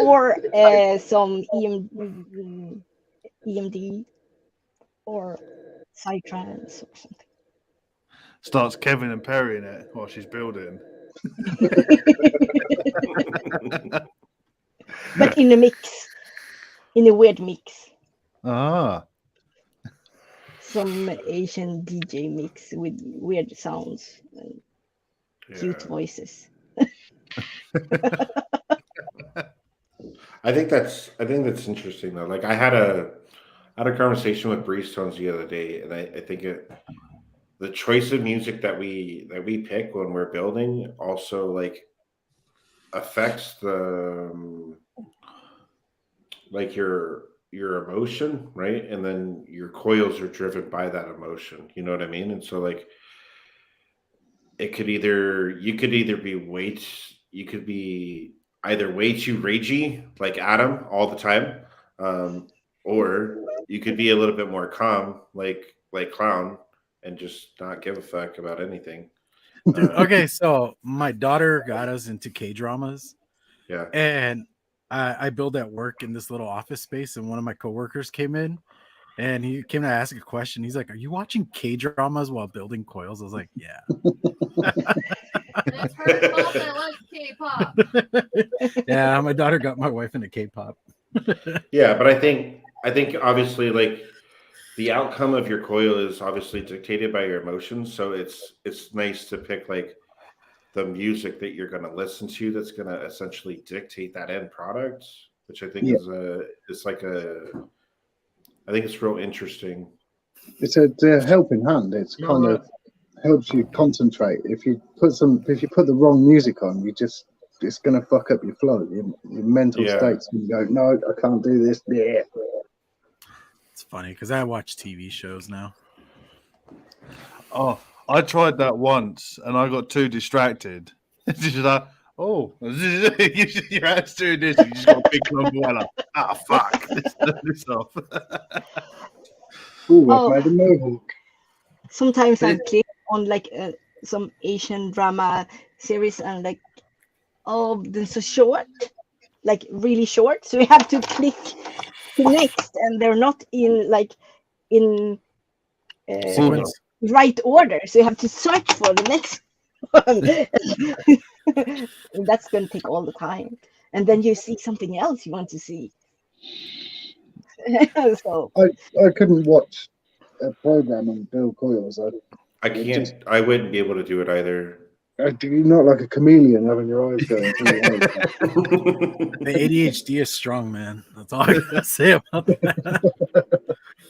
Or some EMD or psytrance or something. Starts Kevin and Perry in it while she's building. But in a weird mix. Ah. Some Asian DJ mix with weird sounds and cute voices. I think that's interesting though. Like I had a conversation with Breeze Tones the other day, and I think the choice of music that we pick when we're building also like affects the like your emotion, right? And then your coils are driven by that emotion. You know what I mean? And so like you could either be either way too ragey like Adam all the time, or you could be a little bit more calm like Klowne and just not give a fuck about anything. Dude, okay, so my daughter got us into K-dramas. Yeah. And I build at work in this little office space, and one of my coworkers came in and he came to ask a question. He's like, "Are you watching K-dramas while building coils?" I was like, "Yeah." It's her fault I like K-pop. Yeah, my daughter got my wife into K-pop. Yeah, but I think obviously like the outcome of your coil is obviously dictated by your emotions. So it's nice to pick like the music that you're going to listen to that's going to essentially dictate that end product, which I think is I think it's real interesting. It's a helping hand. It's kind of helps you concentrate. If you put the wrong music on, it's going to fuck up your flow. Your mental state's going to go, no, I can't do this. Yeah. It's funny because I watch TV shows now. Oh, I tried that once and I got too distracted. It's just like, oh, your hand's doing this. You just got a big umbrella. Fuck. Let's turn this off. Ooh, I played a mohawk. Sometimes I click on like some Asian drama series and like, oh, they're so short, like really short. So you have to click to next, and they're not in Sequence. right order. So you have to search for the next one. And that's going to take all the time. And then you see something else you want to see. So I couldn't watch a program on Bill Coils. I can't. I wouldn't be able to do it either. You're not like a chameleon having your eyes going. The ADHD is strong, man. That's all I gotta say about that.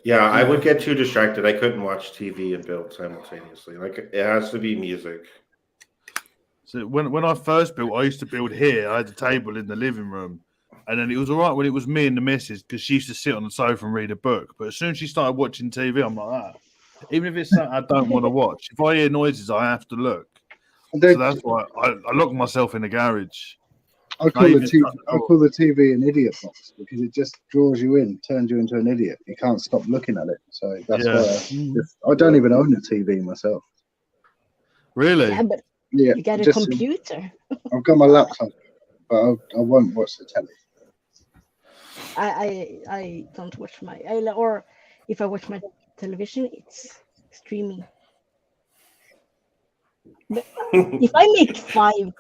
Yeah, I would get too distracted. I couldn't watch TV and build simultaneously. Like it has to be music. So when I first built, I used to build here. I had a table in the living room, and then it was all right when it was me and the missus because she used to sit on the sofa and read a book. But as soon as she started watching TV, I'm like, even if it's something I don't want to watch, if I hear noises, I have to look. So that's why I lock myself in the garage. I call the TV an idiot box because it just draws you in, turns you into an idiot. You can't stop looking at it. So that's why I don't even own a TV myself. Really? yeah, but Yeah, you got a computer. I've got my laptop, but I won't watch the telly. I don't watch or if I watch my television, it's streaming. But if I make 5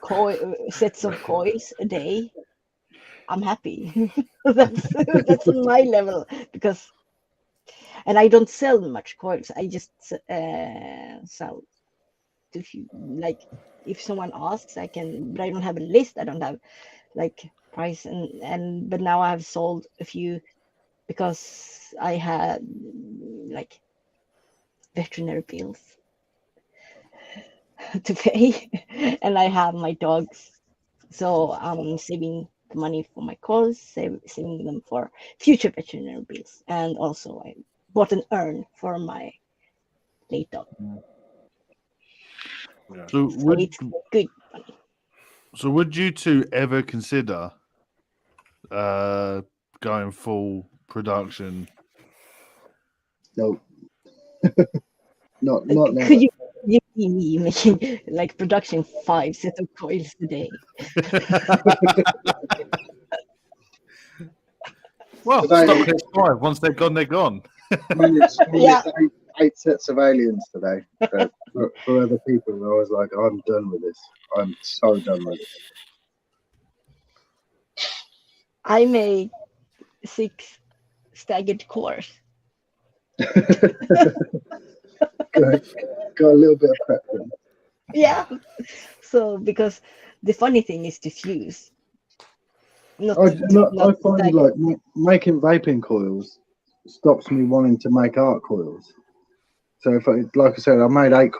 sets of coils a day, I'm happy. that's on my level and I don't sell much coils. I just sell to like if someone asks, I can, but I don't have a list. I don't have like price but now I've sold a few because I had like veterinary bills to pay and I have my dogs, so I'm saving the money for my coils, saving them for future veterinary bills, and also I bought an urn for my late dog. Yeah. So it's good money. So would you two ever consider going full production? No. not now. Could you see me making like production 5 sets of coils a day? Well, stop at 5. Once they're gone, they're gone. Yeah. 8 sets of aliens today. But for other people, I was like, I'm done with this. I'm so done with it. I make 6 staggered cores. Got a little bit of prep then. Yeah. So because the funny thing is to fuse. I find like making vaping coils stops me wanting to make art coils. So if like I said, I made 8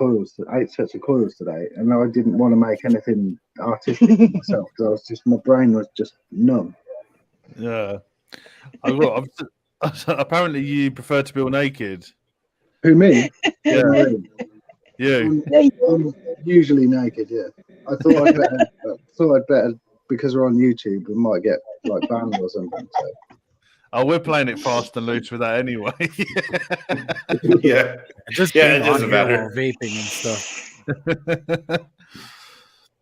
sets of coils today, and I didn't want to make anything artistic myself because my brain was just numb. Yeah. Apparently, you prefer to build naked. Who, me? Yeah. You. I'm usually naked. Yeah. I thought I'd better because we're on YouTube, we might get like banned or something. So. Oh, we're playing it fast and loose with that anyway. Yeah. Just it doesn't matter. While vaping and stuff.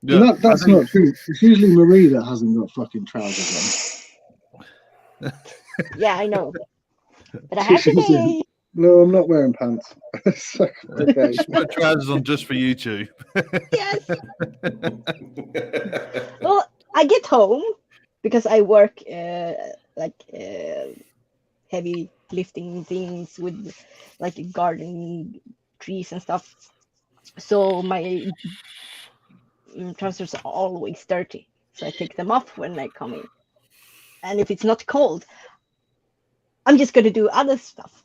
Yeah, that's not true. It's usually Marie that hasn't got fucking trousers on. Yeah, I know. But I have today. No, I'm not wearing pants. Okay. Just put trousers on just for YouTube. Yes. Well, I get home because I work heavy lifting things with like garden trees and stuff. So my trousers are always dirty. So I take them off when I come in. And if it's not cold, I'm just going to do other stuff.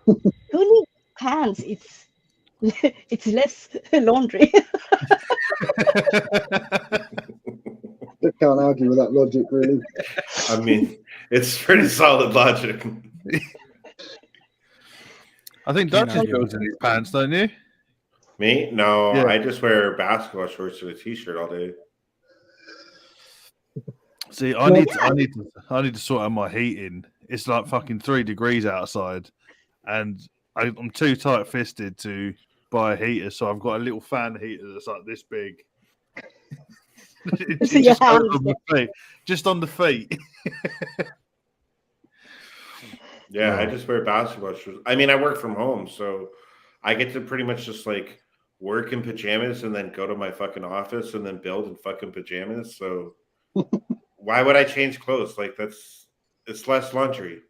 Who needs pants? It's less laundry. I can't argue with that logic, really. I mean, it's pretty solid logic. I think Duchess goes in his pants, don't you? Me? No, yeah. I just wear basketball shorts with a t-shirt all day. See, I need to sort out my heating. It's like fucking 3 degrees outside, and I'm too tight-fisted to buy a heater, so I've got a little fan heater that's like this big. So your just goes hands on the feet, just on the feet. Yeah, I Oh. just wear basketball shoes. I mean, I work from home, so I get to pretty much just like work in pajamas and then go to my fucking office and then build in fucking pajamas. So why would I change clothes? Like it's less laundry.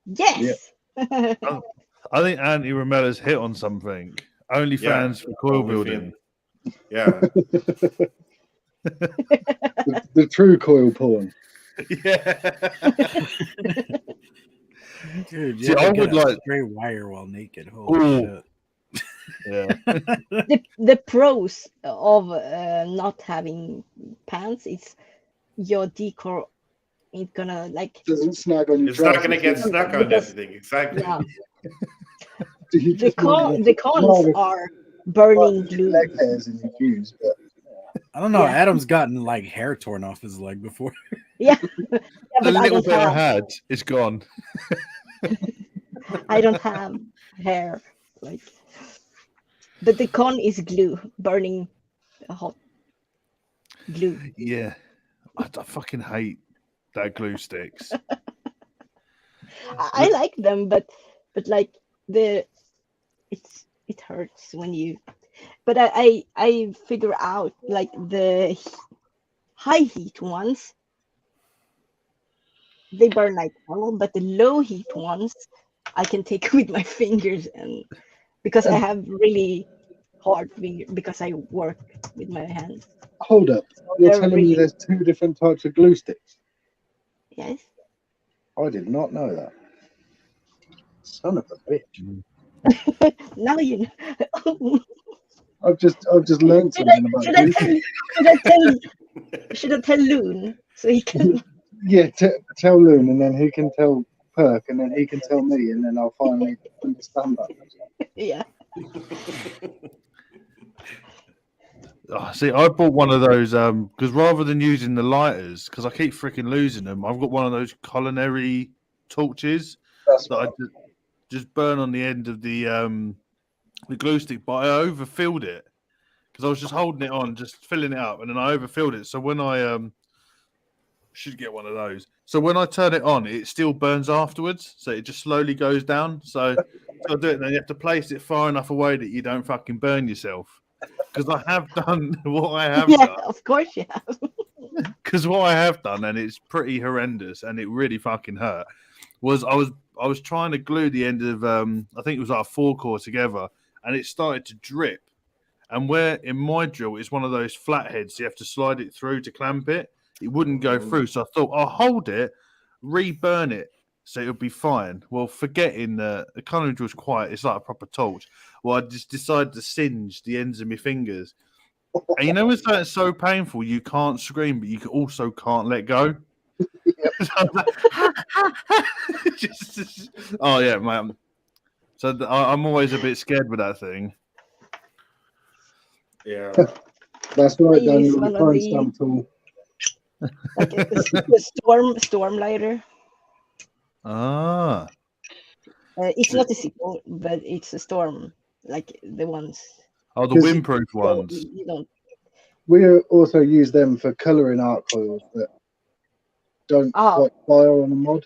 Yes. I think Auntie Ramella's hit on something. Only Yeah, fans for coil only building. Yeah. The true coil porn. Yeah. Dude, you See, have I to get would a like- stray wire while naked. Holy Ooh. shit. Yeah. The pros of not having pants is your decor ain't gonna like Doesn't snag on your It's not trousers, going to get does it? stuck on Because- everything. Exactly. yeah. You The just might have- the cons might have- are might burning have glue. leg hairs in your shoes, but I don't know. Yeah. Adam's gotten like hair torn off his leg before. Yeah, The but I little don't bit I have. had, it's gone. I don't have hair. Like, but the con is glue, burning hot glue. Yeah. I fucking hate that glue sticks. I like them, but like it hurts when you. But I figure out like the high heat ones, they burn like hell, but the low heat ones I can take with my fingers, and because I have really hard fingers because I work with my hands. hold up. You're They're telling me really- there's two different types of glue sticks? Yes. I did not know that. Son of a bitch. Now you know. I've just learned Should I, something about should I glue tell sticks. should I tell Loon so he can Yeah, tell Loon, and then he can tell Perk, and then he can tell me, and then I'll finally understand that. yeah. Oh, see, I bought one of those because rather than using the lighters, because I keep freaking losing them, I've got one of those culinary torches That's that I just burn on the end of the glue stick. But I overfilled it because I was just holding it on, just filling it up, and then I overfilled it. So when I should get one of those. So when I turn it on, it still burns afterwards. So it just slowly goes down. So I'll do it, and then you have to place it far enough away that you don't fucking burn yourself. Because I have done what I have Yeah, done. of course you have. Because what I have done, and it's pretty horrendous, and it really fucking hurt, was I was trying to glue the end of I think it was like a 4-core together, and it started to drip. And where in my drill it's one of those flatheads, you have to slide it through to clamp it. It wouldn't go through, so I thought I'll hold it, reburn it, so it'll be fine. Well, forgetting the culinary drill is quiet, it's like a proper torch. Well, I just decided to singe the ends of my fingers. And you know when something's so painful, you can't scream, but you also can't let go. So I'm like, oh yeah, man. So I'm always a bit scared with that thing. Yeah. right, I Daniel. use The one of crime the- stamp tool. Like the storm lighter. Ah, It's not a sickle, but it's a storm, like the ones. oh, the Because windproof ones. You don't. We also use them for colouring art coils that don't Oh. quite fire on a mod.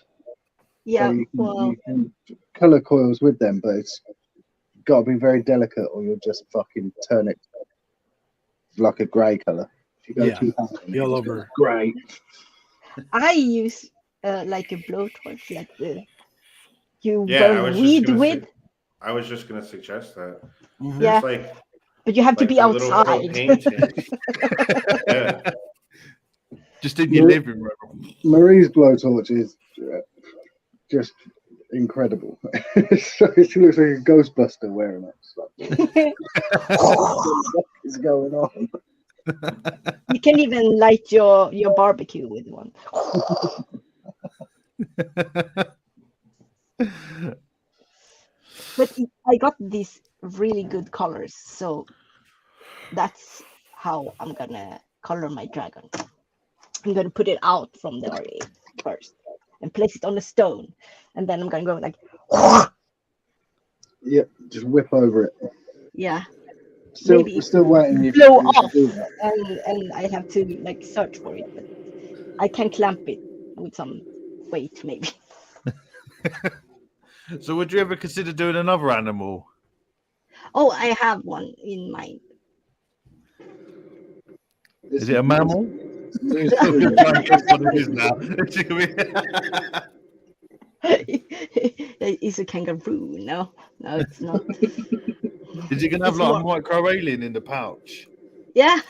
Yeah. So you Well, can colour coils with them, but it's got to be very delicate, or you'll just fucking turn it like a grey colour. If you go Yeah, too hard, on it, be all it's over. grey. I use like a blowtorch, like the you Yeah, I burn was just weed gonna with. I was just gonna suggest that. Mhm. Yeah, It's like but you have to be the little outside. propane tank. Yeah. Just in your living room. Marie's blowtorch is just incredible. So she looks like a Ghostbuster wearing it. It's like, what is going on? You can even light your barbecue with one. But I got these really good colors, so that's how I'm gonna color my dragon. I'm gonna put it out from the RE first and place it on a stone, and then I'm gonna go like, Yep, just whip over it. yeah. maybe still waiting you blow to off, do that. and I have to like search for it, but I can clamp it with some weight, maybe. So, would you ever consider doing another animal? Oh, I have one in mind. Is it a mammal? News I'm to gonna me. try and guess what it is now. It's a kangaroo. No, it's not. Is it gonna have It's like a more- micro alien in the pouch? Yeah.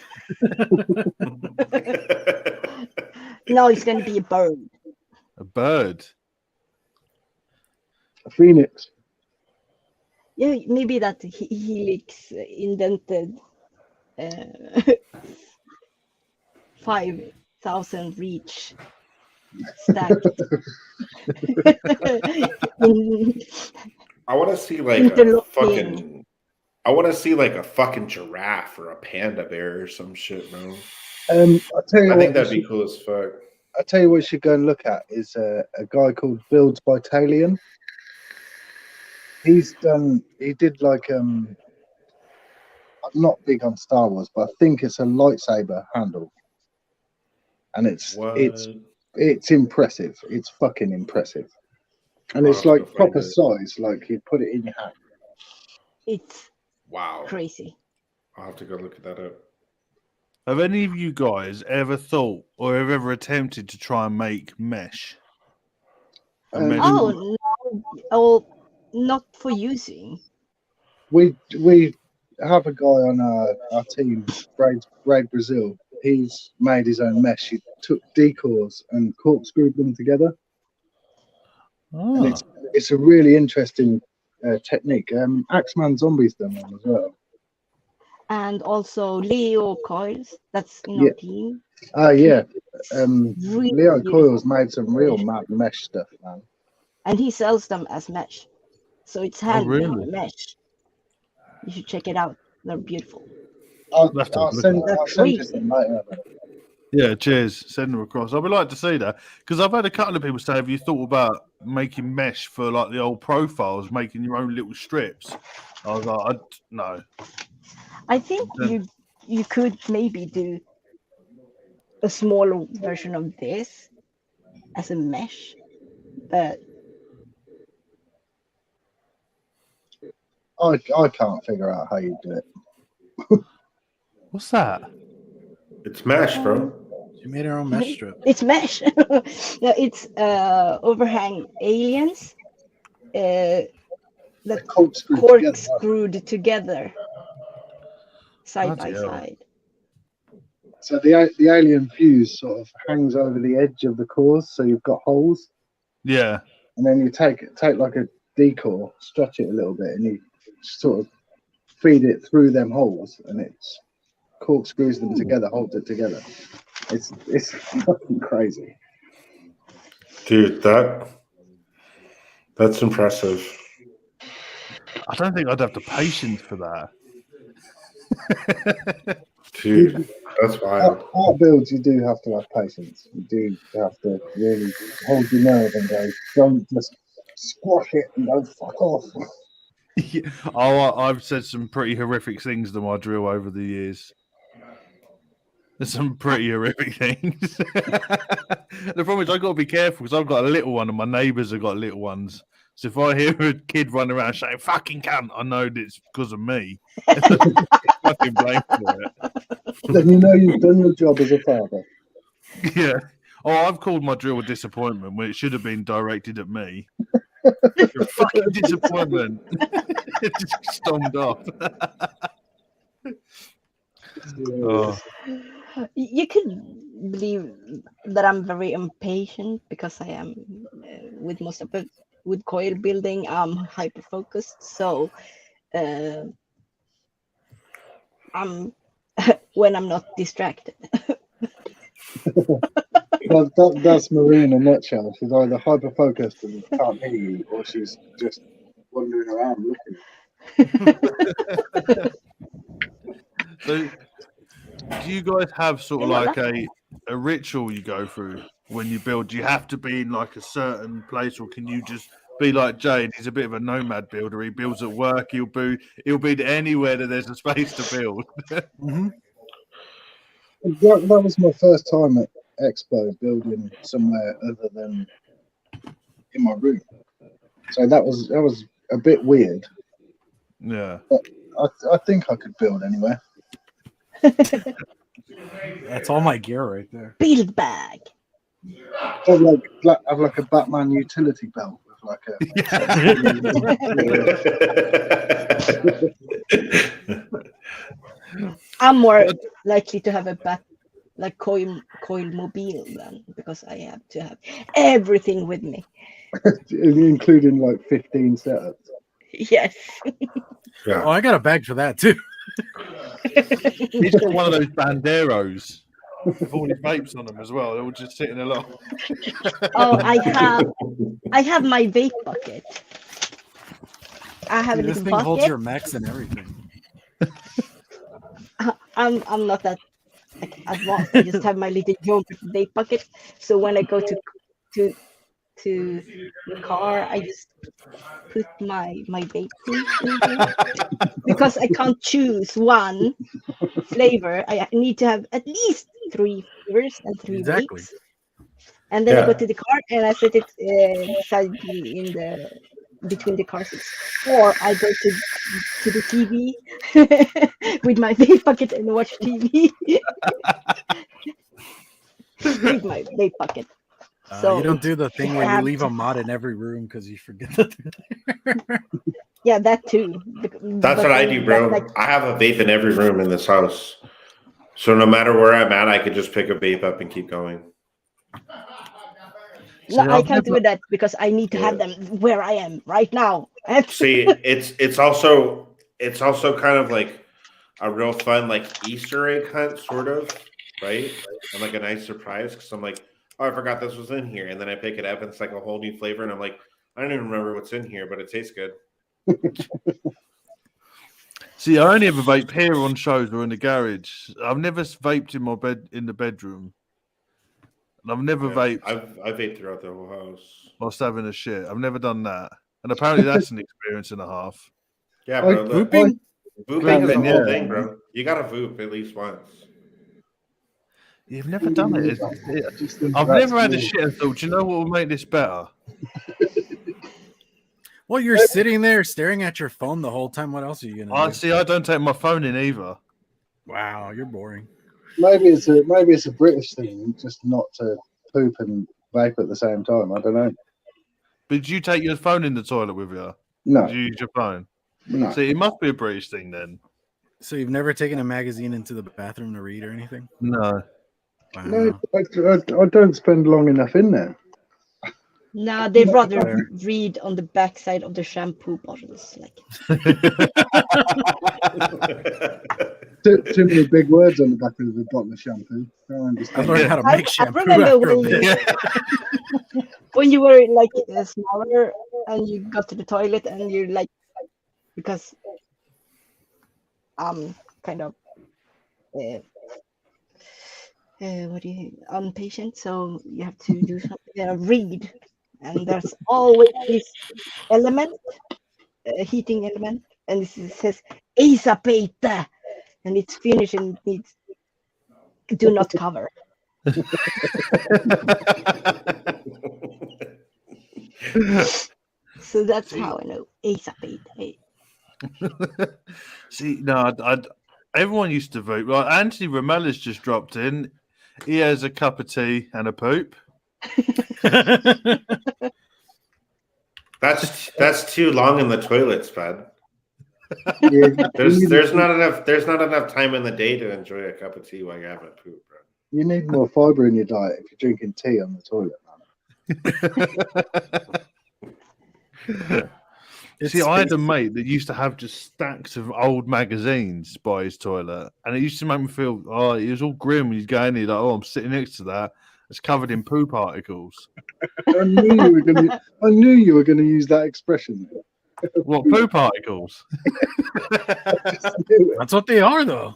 No, it's gonna be a bird. A bird? A phoenix. Yeah, maybe that helix indented 5,000 reach stacked. In, I want to see like a interlocking. fucking. I want to see like a fucking giraffe or a panda bear or some shit, bro. I'll tell you I what. think that'd be cool as fuck. I'll tell you what you should go and look at is a guy called Builds by Talion. He did like I'm not big on Star Wars, but I think it's a lightsaber handle, and it's What? impressive. It's fucking impressive, and I'll it's have to go like find proper it. size. Like you put it in your hand. It's Wow. crazy. I'll have to go look at that up. Have any of you guys ever thought or have ever attempted to try and make mesh? A mesh Oh no! Oh, not for using. We have a guy on our team, Braid Brazil. He's made his own mesh. He took decors and corkscrewed them together, and Ah, it's a really interesting technique. Axeman Zombies done one as well. And also Leo Coils. That's in Yeah. our team. Yeah. Really Leo beautiful. Coils made some real mad mesh stuff, man. And he sells them as mesh. So it's handmade really? mesh. You should check it out. They're beautiful. I'll That's send you some later. yeah, cheers. Send them across. I would like to see that because I've had a couple of people say, "Have you thought about making mesh for like the old profiles, making your own little strips?" I was like, "No." I think you could maybe do a smaller version of this as a mesh, but I can't figure out how you do it. What's that? It's MASH, bro. She made her own mesh strip. it's mesh. No, it's overhang aliens that corkscrewed together side by Bloody hell. side. So the alien fuse sort of hangs over the edge of the cores, so you've got holes, Yeah. and then you take like a decor, stretch it a little bit, and you sort of feed it through them holes, and it corkscrews them together, holds it together. It's fucking crazy. Dude, that's impressive. I don't think I'd have the patience for that. Dude, that's wild. Art builds, you do have to have patience. You do have to really hold your nerve and go, don't just squash it and go fuck off. Yeah. Oh, I've said some pretty horrific things to my drill over the years. There's some pretty horrific things. The problem is I've got to be careful because I've got a little one and my neighbours have got little ones. So if I hear a kid running around saying "fucking cunt," I know that it's because of me. Fucking blame for it. Then you know you've done your job as a father. Yeah. Oh, I've called my drill a disappointment when it should have been directed at me. You're a fucking disappointment. It just stormed off. Oh. You could believe that I'm very impatient because I am with most of it. With coil building, I'm hyper focused. So I'm when I'm not distracted. That's Marie in a nutshell. She's either hyper focused and can't hear you, or she's just wandering around looking. So, do you guys have sort of Yeah, like a ritual you go through when you build? Do you have to be in like a certain place, or can you just be like Jade. He's a bit of a nomad builder. He builds at work. He'll be anywhere that there's a space to build. Mhm. That was my first time at Expo building somewhere other than in my room. So that was a bit weird. Yeah. But I think I could build anywhere. That's all my gear right there. Build bag. Have like a Batman utility belt with like a. I'm more likely to have a coil mobile then, because I have to have everything with me. Including like 15 setups. Yes. Yeah. Oh, I got a bag for that too. He's got one of those banderos with all his vapes on them as well. They're all just sitting along. Oh, I have my vape bucket. I have Dude, a this little thing bucket. holds your mechs and everything. I'm not that advanced. I just have my little jump vape bucket. So when I go to the car, I just put my vape in there. Because I can't choose one flavor. I need to have at least 3 flavors and 3 Exactly. vapes. And then I go Yeah. to the car and I set it beside me in the between the car seats. Or I go to the TV with my vape bucket and watch TV with my vape bucket. So You don't do the thing where you have leave to- a mod in every room because you forget that. Yeah, that too. That's what I do, bro. That's I have a vape in every room in this house. So no matter where I'm at, I could just pick a vape up and keep going. No, See, I I've can't do never- that because I need to have them where I am right now. See, it's also kind of like a real fun like Easter egg hunt, sort of, right? And like a nice surprise because I'm like, oh, I forgot this was in here, and then I pick it up and it's like a whole new flavor, and I'm like, I don't even remember what's in here, but it tastes good. See, I only ever vape here on shows or in the garage. I've never vaped in my bed in the bedroom, and I've never vaped I've vaped throughout the whole house. whilst having a shit. I've never done that, and apparently that's an experience and a half. Yeah, bro. Vooping? Vooping is a Yeah. whole thing, bro. You gotta voop at least once. You've never done it. I've That's never had a weird. shit and thought, do you know what will make this better? Well, you're sitting there staring at your phone the whole time. What else are you gonna do? See, I don't take my phone in either. Wow, you're boring. Maybe it's a British thing, just not to poop and vape at the same time. I don't know. But did you take your phone in the toilet with you? No, Did you use your phone? no. See, it must be a British thing then. So you've never taken a magazine into the bathroom to read or anything? No. Wow. No, I don't spend long enough in there. No, they'd rather Fair. read on the backside of the shampoo bottles. Like, Too many big words on the back of the bottle of shampoo. I don't I understand. learned how to I make shampoo remember after a when bit. when you were like smaller and you got to the toilet and you're like, because kind of impatient, so you have to do something, read, and there's always this element, heating element, and it says Isapeta, and it's finished and it needs do not cover. So that's how I know Isapeta. See, no, everyone used to vote. Right, Anthony Ramella's just dropped in. He has a cup of tea and a poop. That's too long in the toilets, bud. Yeah, There's not enough time in the day to enjoy a cup of tea while you're having a poop, bro. you need more fibre in your diet if you're drinking tea on the toilet. It's See, I had a space- mate that used to have just stacks of old magazines by his toilet, and it used to make me feel, oh, he was all grim. He'd go in, he'd like, oh, I'm sitting next to that. It's covered in poo particles. I knew you were going to use that expression. What, poo particles? That's what they are, though.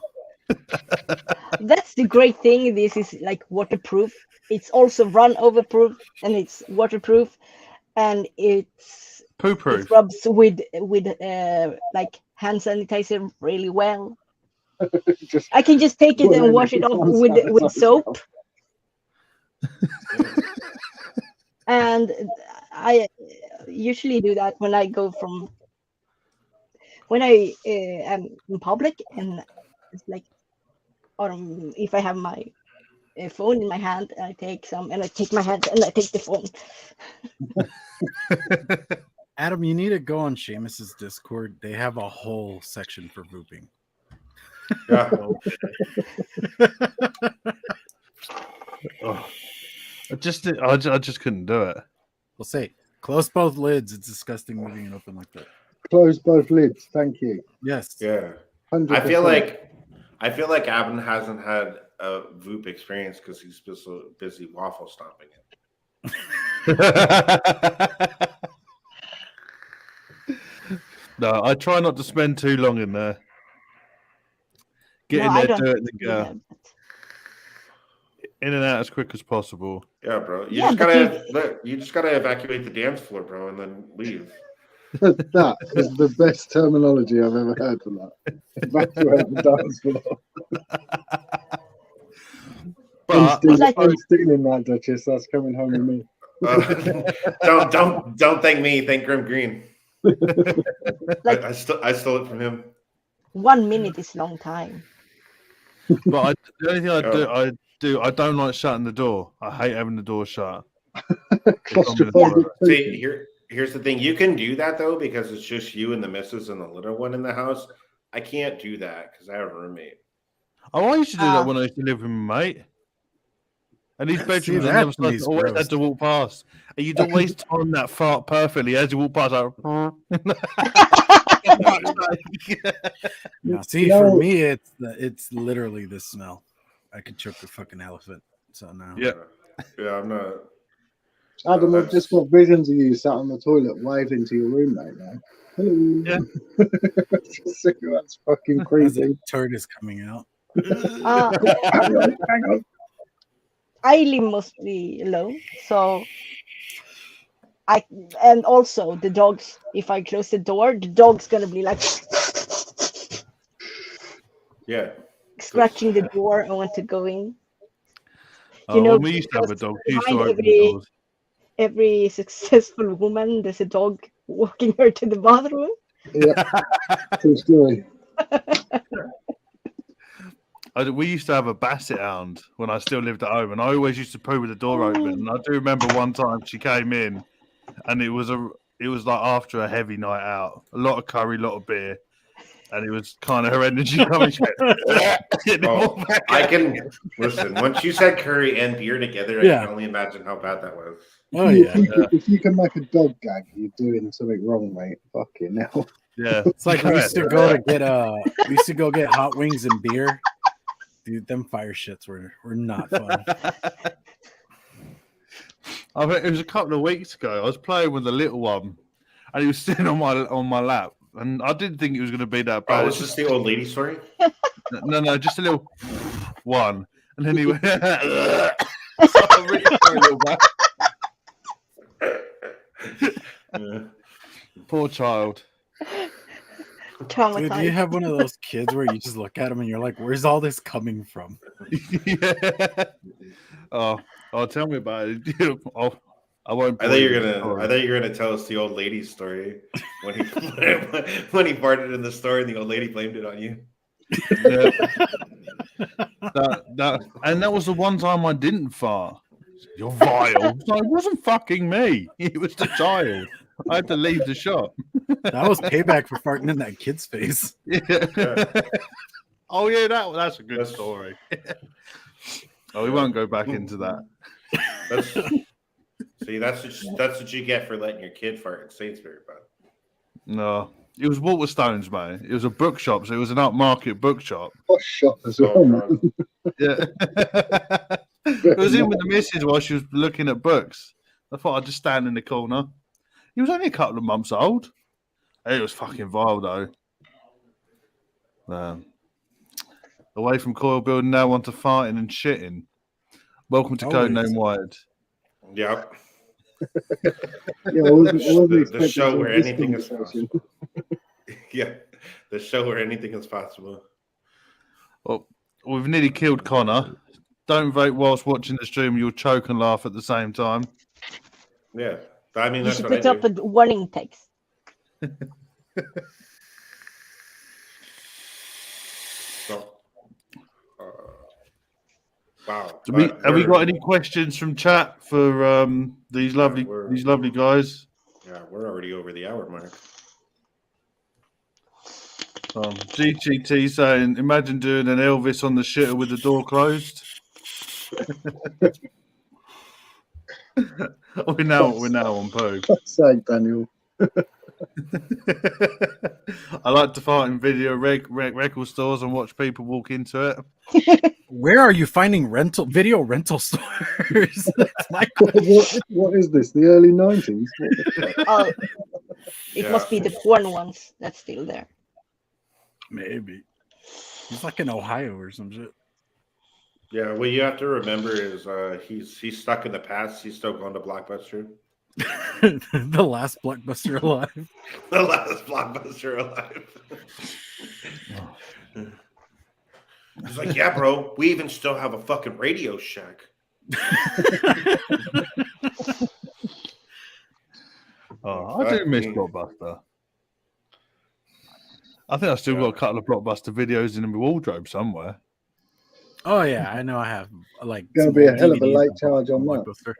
That's the great thing. This is like waterproof. It's also run over proof and it's waterproof, and it's Poo-proof. It rubs with like hand sanitizer really well. Just I can just take it put and wash it off with soap. And I usually do that when I go when I am in public, and it's like, or if I have my phone in my hand, I take some, and I take my hand and I take the phone. Adam, you need to go on Seamus's Discord. They have a whole section for vooping. Yeah. Oh, I just couldn't do it. We'll say, close both lids. It's disgusting moving it open like that. Close both lids. Thank you. Yes. Yeah. 100%. I feel like Abin hasn't had a Voop experience because he's busy waffle stomping it. No, I try not to spend too long in there. Get in there, do it, and go. In and out as quick as possible. Yeah, bro. You just gotta evacuate the dance floor, bro, and then leave. That is the best terminology I've ever heard for that. Evacuate the dance floor. But I'm stealing that, Duchess. That's coming home with me. Don't thank me. Thank Grim Green. Like, I stole it from him. 1 minute is long time. But the only thing I don't like shutting the door. I hate having the door shut. Claustrophobic. See, here's the thing. You can do that though because it's just you and the missus and the little one in the house. I can't do that because I have a roommate. Oh, I used to do that when I used to live with my mate. And his bedroom on the other side always had to walk past. And you'd always time that fart perfectly as you walk past. No, see, for me, it's literally the smell. I could choke the fucking elephant. So now, Yeah, I'm not. Adam, I've just got visions of you sat on the toilet waving to your roommate now. Hello. Yeah. That's fucking crazy. Turd is coming out. Hang on. I live mostly alone, so and also the dogs. If I close the door, the dog's gonna be like, yeah, scratching the door. I want to go in. When we used to have a dog, we used to open the doors. Every successful woman, there's a dog walking her to the bathroom. Yeah, true story. We used to have a basset hound when I still lived at home, and I always used to poo with the door open. And I do remember one time she came in, and it was like after a heavy night out, a lot of curry, a lot of beer, and it was kind of her energy coming. I can listen. Once you said curry and beer together, I can only imagine how bad that was. Oh yeah. If you can make a dog gag, you're doing something wrong, mate. Fucking hell. Yeah, it's like we used to go get hot wings and beer. Dude, them fire shits were not fun. I think it was a couple of weeks ago. I was playing with the little one, and he was sitting on my lap, and I didn't think it was going to be that bad. Oh, was this the old lady story? No, just a little one, and then he went. Poor child. Traumatized. Dude, do you have one of those kids where you just look at them and you're like, "Where's all this coming from?" Yeah. Oh, tell me about it. I won't. I thought you were gonna tell us the old lady's story when he farted in the store and the old lady blamed it on you. Yeah. that was the one time I didn't fart. You're vile. So it wasn't fucking me. It was the child. I had to leave the shop. That was payback for farting in that kid's face. Yeah. Oh yeah, that's a good story. We won't go back into that. That's what you get for letting your kid fart at Sainsbury, bud. No, it was Waterstones, mate. It was a bookshop, so it was an upmarket bookshop. Posh shop as well, man. Yeah. It was in with the missus while she was looking at books. I thought I'd just stand in the corner. He was only a couple of months old. It was fucking vile, though. Away from coil building, now onto farting and shitting. Welcome to Code Name Wide. Yep. Yeah, I wasn't The expecting show to where have this anything is conversation. possible. Yeah, the show where anything is possible. Well, we've nearly killed Connor. Don't vote whilst watching the stream. You'll choke and laugh at the same time. Yeah, I mean You that's should what I put up do. a warning text. So, wow. Have we We're- got any questions from chat for these lovely guys? Yeah, we're already over the hour mark. GGT saying, imagine doing an Elvis on the shitter with the door closed. we're now on poo. Fuck's sake, Daniel. I like to fart in video record stores and watch people walk into it. Where are you finding video rental stores? That's my What is this? The early 90s? Oh, it Yeah. must be the porn ones that's still there. Maybe. He's like in Ohio or some shit. Yeah, what you have to remember is he's stuck in the past. He's still going to Blockbuster. The last blockbuster alive. The last Blockbuster alive. He's like, yeah, bro, we even still have a fucking Radio Shack. I do miss Blockbuster. I think I've still got a couple of Blockbuster videos in my wardrobe somewhere. Oh yeah, I know. I have like Gonna some be a old hell of a DVDs late of charge on that. Blockbuster.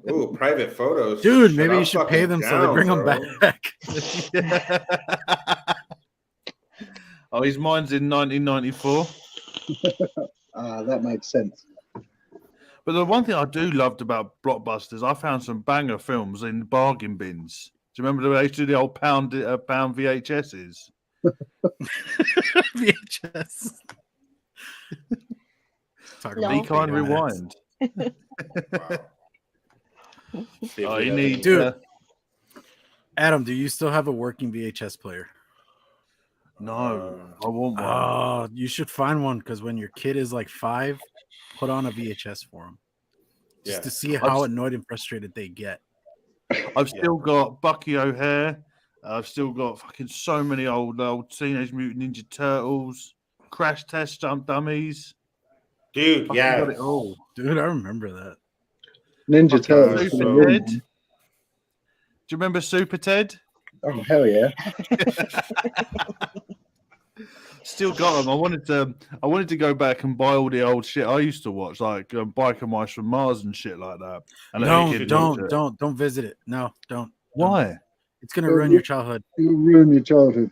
Yeah. Ooh, private photos. Dude, Shit, maybe I'm you should pay fucking them so they down, bring them bro. back. Oh, his mine's in 1994. That makes sense. But the one thing I do loved about Blockbusters, I found some banger films in bargain bins. Do you remember they used to do the old pound VHSs? VHS. Talk No. Be about kind, big ass. rewind. Wow. See if Oh, we you have need any- Dude. Adam, do you still have a working VHS player? No, I want one. Oh, you should find one because when your kid is like 5, put on a VHS for him. Just Yeah. to see how annoyed and frustrated they get. I've still got Bucky O'Hare. I've still got fucking so many old Teenage Mutant Ninja Turtles, Crash Test Dummies. Dude, Fucking yeah. got it all. Dude, I remember that. Ninja Fuck, Turtles. so- for the Super win. Ted. Do you remember Super Ted? Oh, hell yeah. Still got them. I wanted to go back and buy all the old shit I used to watch, like Biker Mice from Mars and shit like that. And let the kids watch it. Don't visit it. No, don't. Why? It's gonna ruin your childhood. You'll ruin your childhood.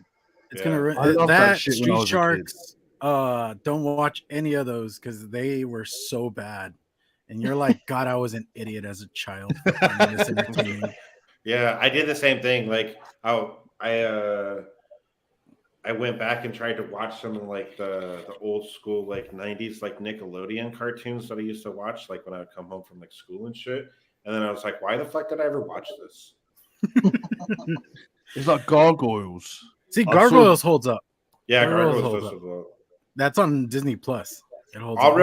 It's Yeah. gonna ruin I love that that. shit when I Street was a kid. Sharks. Don't watch any of those because they were so bad. And you're like, God, I was an idiot as a child. For finding this entertaining. Yeah, I did the same thing. Like, I went back and tried to watch some of like the old school like 90s like Nickelodeon cartoons that I used to watch like when I would come home from like school and shit. And then I was like, why the fuck did I ever watch this? It's like Gargoyles. See, I Gargoyles holds up. Yeah, Gargoyles Gargoyles holds does as well. That's on Disney Plus. It holds All up.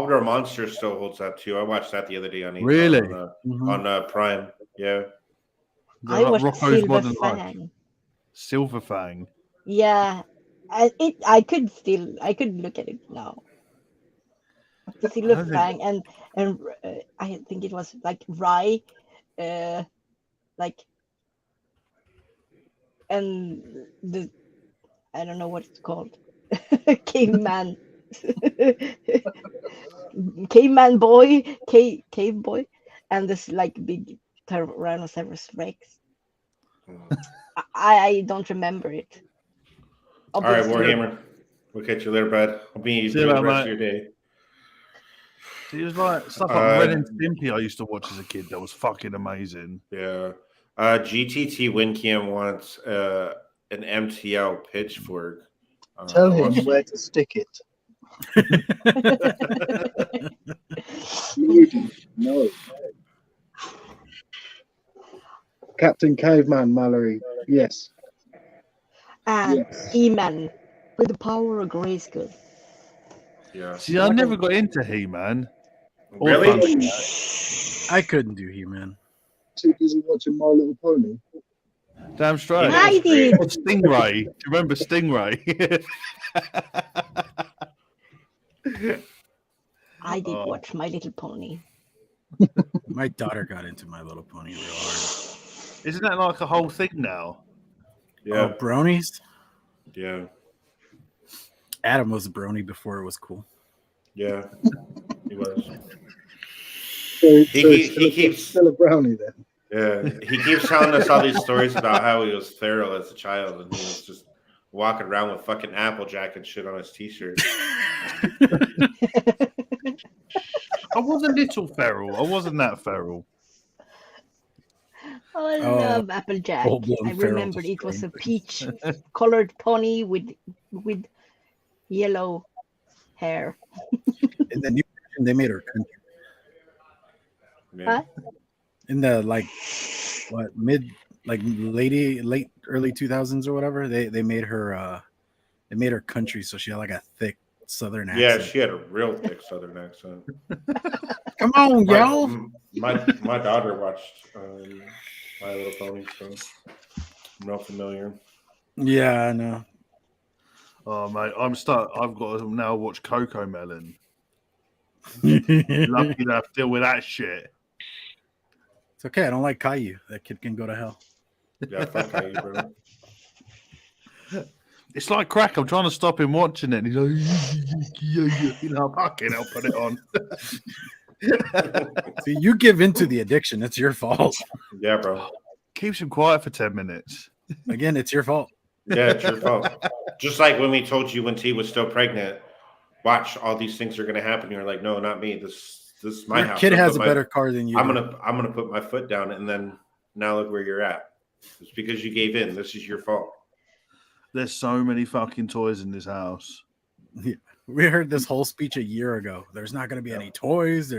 Real Monsters still holds up too. I watched that the other day on Really? Mhm. on Prime. Yeah. I watched Rocco's Silver Modern Life. Fang. Silver Fang. Yeah, I could look at it now. Silver How's it- Fang and I think it was like Rye, like, and the I don't know what it's called, caveman, caveman boy, cave boy, and this like big Tyrannosaurus Rex. I don't remember it. All right, Obviously. Warhammer. We'll catch you later, bud. I'll be See you doing the later, rest mate. of your day. It was like stuff like Ren and Stimpy I used to watch as a kid that was fucking amazing. Yeah. GTT WinCam wants an MTL pitchfork. Tell him where to stick it. No. Captain Caveman, Mallory. Yes. And Yes. He-Man with the power of Grayskull. Yeah. See, I never got into He-Man. Or Really? Thundercat. I couldn't do He-Man. Too busy watching My Little Pony. Damn straight. Yeah. I did. Oh, Stingray. Do you remember Stingray? I did Oh. watch My Little Pony. My daughter got into My Little Pony real hard. Isn't that like a whole thing now? Yeah, Oh, bronies? yeah, Adam was a brony before it was cool. yeah. He was. So, He keeps still a brownie then. Yeah, he keeps telling us all these stories about how he was feral as a child and he was just walking around with fucking Applejack and shit on his t-shirt. I was a little feral. I wasn't that feral. I Oh, love Applejack. full-blown I feral remembered it was a strain. peach-colored pony with yellow hair. In the new version, they made her country. Yeah. In the late early 2000s or whatever, they made her country, so she had like a thick Southern accent. Yeah, she had a real thick Southern accent. Come on, y'all. My daughter watched My Little Pony, so I'm not familiar. Yeah, I know. Oh mate, I've got to now watch Coco Melon. Lucky to have to deal with that shit. It's okay. I don't like Caillou. That kid can go to hell. Yeah, fuck you, bro. It's like crack. I'm trying to stop him watching it. And he's like, you know, fucking I'll put it on. See, you give into the addiction. It's your fault. Yeah, bro. Keeps him quiet for 10 minutes. Again, it's your fault. Yeah, it's your fault. Just like when we told you when T was still pregnant, watch, all these things are going to happen. You're like, no, not me. This is my Your house. kid I'm has a put my- better car than you. I'm do. gonna put my foot down, and then now look where you're at. It's because you gave in. This is your fault. There's so many fucking toys in this house. We heard this whole speech a year ago. There's not going to be any toys.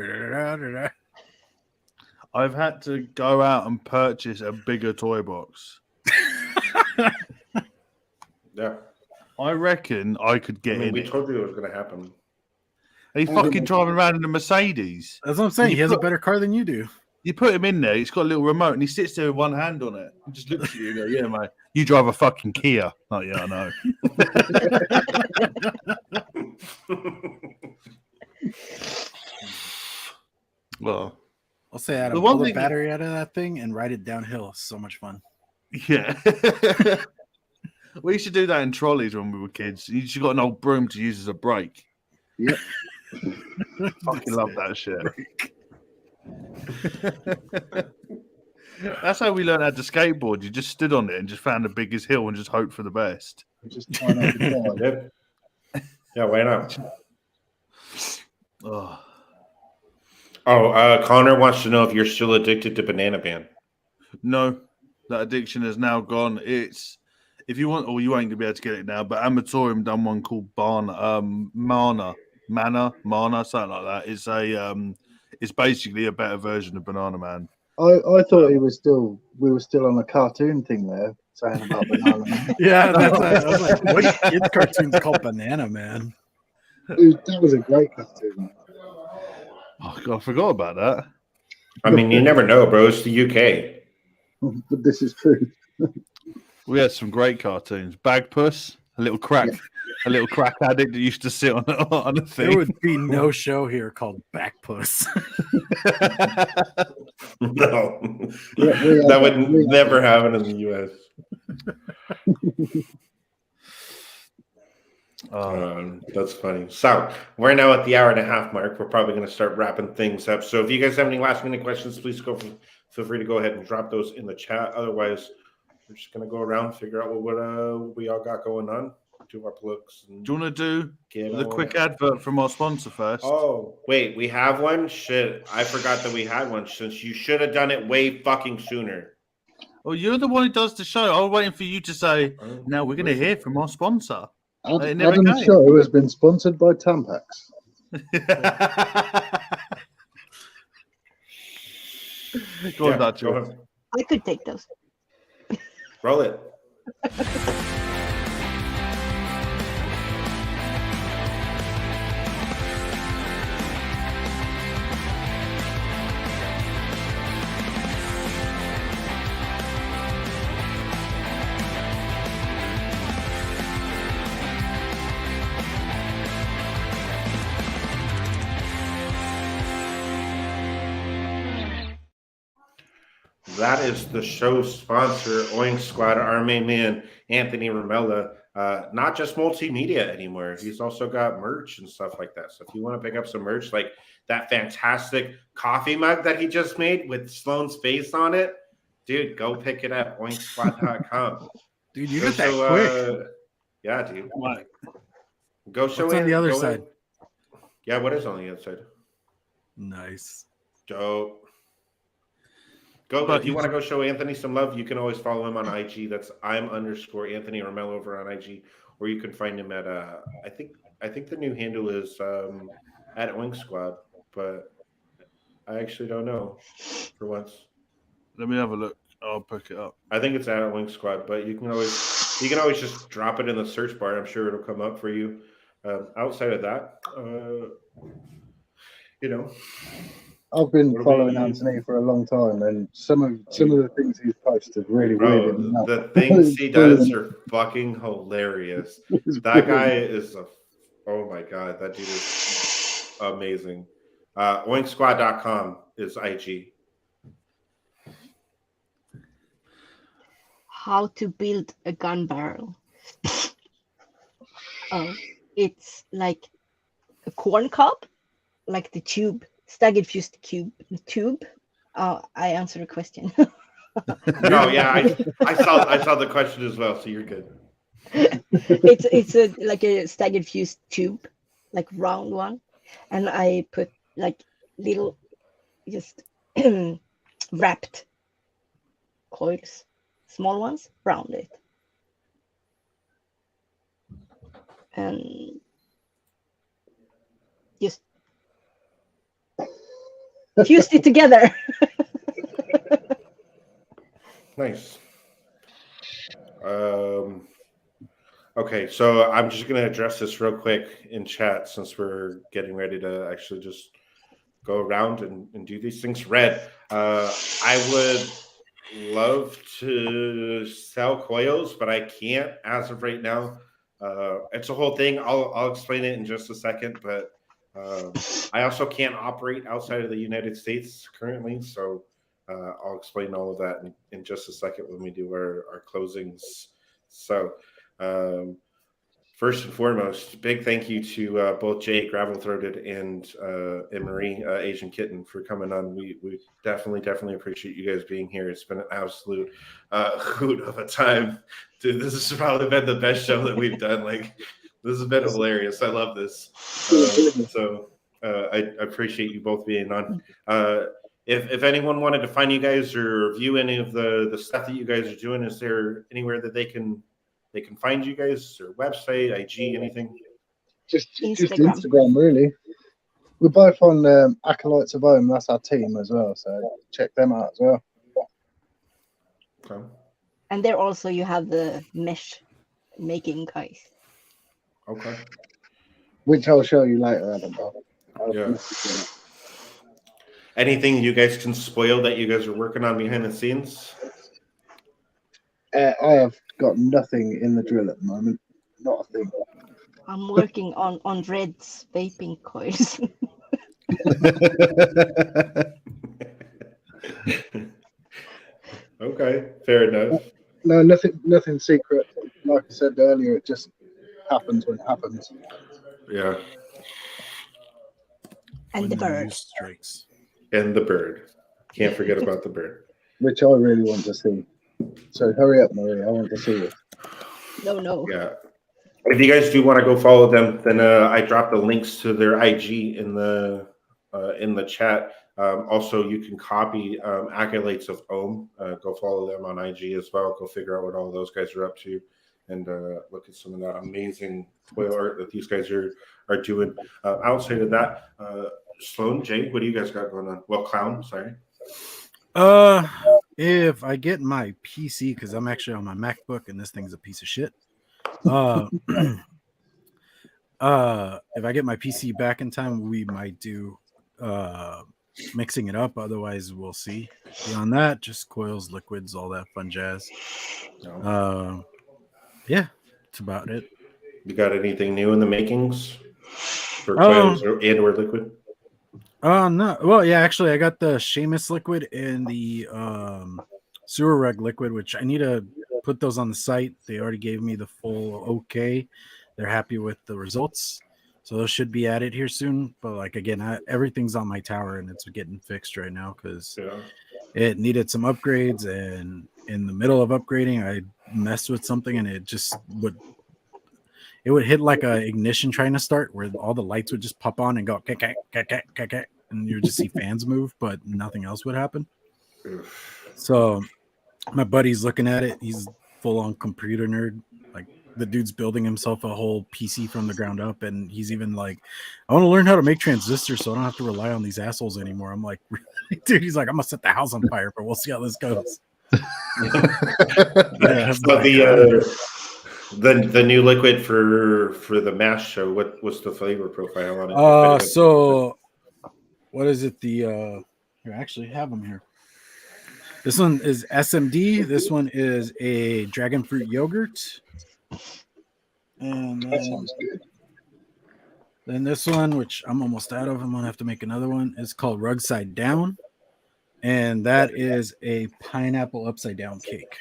I've had to go out and purchase a bigger toy box. Yeah, I reckon I could get in we it. told you it was gonna happen. Are you fucking driving around in a Mercedes? That's what I'm saying. You He has a put- better car than you do. You put him in there, he's got a little remote, and he sits there with one hand on it and just looks at you and goes, yeah, mate, you drive a fucking Kia. Oh, yeah, I know. Well, I'll say, Adam, The one pull the thing- battery out of that thing and ride it downhill. It's so much fun. yeah. We used to do that in trolleys when we were kids. You just got an old broom to use as a brake. Yep. Fucking love that shit. That's how we learned how to skateboard. You just stood on it and just found the biggest hill and just hoped for the best. Just trying not to die. Yeah, yeah. Why not? Oh, Connor wants to know if you're still addicted to Banana Ban. no, that addiction has now gone. It's if you want, or you ain't gonna be able to get it now. But Amatorium done one called Mana, something like that. It's a it's basically a better version of Banana Man. I thought we were still on a cartoon thing there, saying about Banana Man. Yeah, I was like, what kid's cartoon's called Banana Man? Dude, that was a great cartoon. Oh God, I forgot about that. I mean, you never know, bro. It's the UK. But this is true. We had some great cartoons. Bagpuss, a little crack addict that used to sit on a There thing. would be no show here called Backpuss. No, Yeah, that would never happen in the US. That's funny. So we're now at the hour and a half mark. We're probably going to start wrapping things up. So if you guys have any last minute questions, please feel free to go ahead and drop those in the chat. Otherwise, we're just going to go around, figure out what we all got going on, do our plugs. And Do you want to do get the on quick it. advert from our sponsor first? Oh, wait, we have one? Shit, I forgot that we had one since you should have done it way fucking sooner. Well, you're the one who does the show. I was waiting for you to say, now we're going to hear from our sponsor. It never Adam's came. show has been sponsored by Tampax. Go on, Yeah, Dutch. go ahead. I could take those. Roll it. that is the show's sponsor, Oink Squad, our main man, Anthony Ramella. Not just multimedia anymore. He's also got merch and stuff like that. So if you want to pick up some merch, like that fantastic coffee mug that he just made with Sloane's face on it, dude, go pick it up. OinkSquad.com. Dude, you got that quick. Yeah, dude. Go show What's on the other go side? Yeah, what is on the other side? Nice. Dope. If you want to go show Anthony some love, you can always follow him on IG. That's I'm_Anthony Romello over on IG, or you can find him at I think the new handle is at Oink Squad, but I actually don't know for once. Let me have a look. I'll pick it up. I think it's at Oink Squad, but you can always just drop it in the search bar. I'm sure it'll come up for you. Outside of that, I've been following Anthony for a long time, and some of the things he's posted really weird. The things he does are fucking hilarious. That guy is oh my god, that dude is amazing. OinkSquad.com is IG. How to build a gun barrel. It's like a corn cob, like the tube. Staggered fused tube. I answered a question. Oh yeah, I saw the question as well, so you're good. It's like a staggered fused tube, like round one, and I put like little just wrapped coils, small ones, around it, and just fused it together. Nice. Okay, so I'm just going to address this real quick in chat since we're getting ready to actually just go around and do these things. Red, I would love to sell coils, but I can't as of right now. It's a whole thing. I'll explain it in just a second, but I also can't operate outside of the United States currently, so I'll explain all of that in just a second when we do our closings. So first and foremost, big thank you to both Jay, Gravel Throated, and Marie, Asian Kitten, for coming on. We definitely appreciate you guys being here. It's been an absolute hoot of a time. Dude, this has probably been the best show that we've done. Like, this has been hilarious. I love this. I appreciate you both being on. If anyone wanted to find you guys or view any of the stuff that you guys are doing, is there anywhere that they can find you guys, or website, IG, anything? Just Instagram, really. We're both on Acolytes of Home. That's our team as well, so check them out as well. Okay. And there also you have the mesh making guys. Okay. Which I'll show you later, Adam. Yeah. Anything you guys can spoil that you guys are working on behind the scenes? I have got nothing in the drill at the moment. Not a thing. I'm working on Red's vaping coils. Okay, fair enough. No, nothing secret. Like I said earlier, it just happens when it happens. Yeah. And the bird. Strikes. And the bird. Can't forget about the bird. Which I really want to see. So hurry up, Marie. I want to see it. No. Yeah. If you guys do want to go follow them, then I dropped the links to their IG in the chat. Also, you can copy Acolytes of Ohm. Go follow them on IG as well. Go figure out what all those guys are up to, and look at some of that amazing foil art that these guys are doing. Outside of that, Sloan, Jay, what do you guys got going on? Well, Clown, sorry. If I get my PC, because I'm actually on my MacBook and this thing's a piece of shit. If I get my PC back in time, we might do mixing it up. Otherwise, we'll see. Beyond that, just coils, liquids, all that fun jazz. No. Yeah, that's about it. You got anything new in the makings for coils or liquid? Oh no. Well, yeah, actually I got the Seamus liquid and the sewer reg liquid, which I need to put those on the site. They already gave me the full okay. They're happy with the results. So those should be added here soon. But like again, everything's on my tower and it's getting fixed right now because Yeah. it needed some upgrades, and in the middle of upgrading I messed with something and it would hit like a ignition trying to start where all the lights would just pop on and go kek, kek, kek, kek, kek, kek, and you would just see fans move, but nothing else would happen. So my buddy's looking at it. He's full on computer nerd. Like the dude's building himself a whole PC from the ground up, and he's even like, I want to learn how to make transistors so I don't have to rely on these assholes anymore. I'm like, really? Dude, he's like, I'm gonna set the house on fire, but we'll see how this goes. Yeah, So the new liquid for the mash show, what's the flavor profile on it? So what is it? Here, I actually have them here. This one is SMD. This one is a dragon fruit yogurt. And That sounds good. then this one, which I'm almost out of, I'm gonna have to make another one. It's called Rug Side Down, and that is a pineapple upside down cake.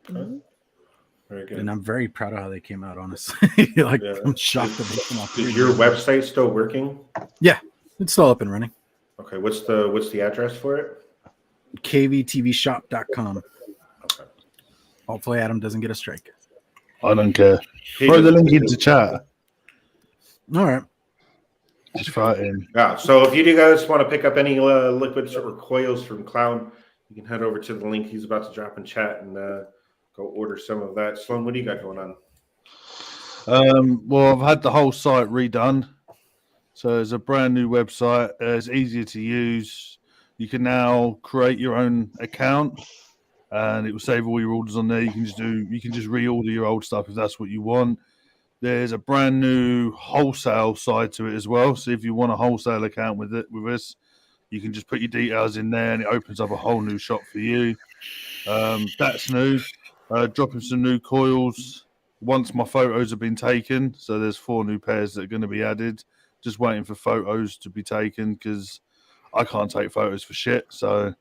Very good. And I'm very proud of how they came out. Honestly, like Yeah. I'm shocked that they came out. Is your website still working? Yeah, it's still up and running. Okay, what's the address for it? KVTVshop.com. Okay. Hopefully, Adam doesn't get a strike. I don't care. Throw the link into chat. All right. Just throw it in. Yeah. So if you do guys want to pick up any liquids or coils from Klowne, you can head over to the link he's about to drop in chat and go order some of that. Sloan, what do you got going on? Well, I've had the whole site redone. So it's a brand new website. It's easier to use. You can now create your own account, and it will save all your orders on there. You can just reorder your old stuff if that's what you want. There's a brand new wholesale side to it as well. So if you want a wholesale account with us, you can just put your details in there, and it opens up a whole new shop for you. That's new. Dropping some new coils once my photos have been taken. So there's 4 new pairs that are going to be added. Just waiting for photos to be taken because I can't take photos for shit. So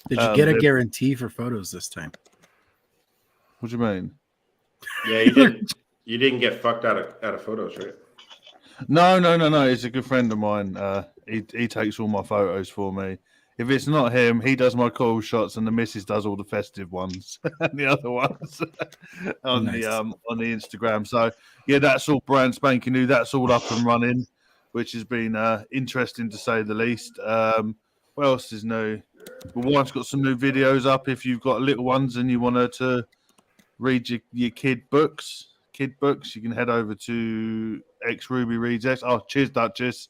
Did you get a guarantee for photos this time? What do you mean? Yeah, you didn't. You didn't get fucked out of photos, right? No. He's a good friend of mine. He takes all my photos for me. If it's not him, he does my coil shots, and the missus does all the festive ones and the other ones on Nice. the Instagram. So yeah, that's all brand spanking new. That's all up and running, which has been interesting to say the least. What else is new? My wife's got some new videos up. If you've got little ones and you want her to read your kid books, you can head over to X Ruby Reads X. Oh, cheers, Duchess.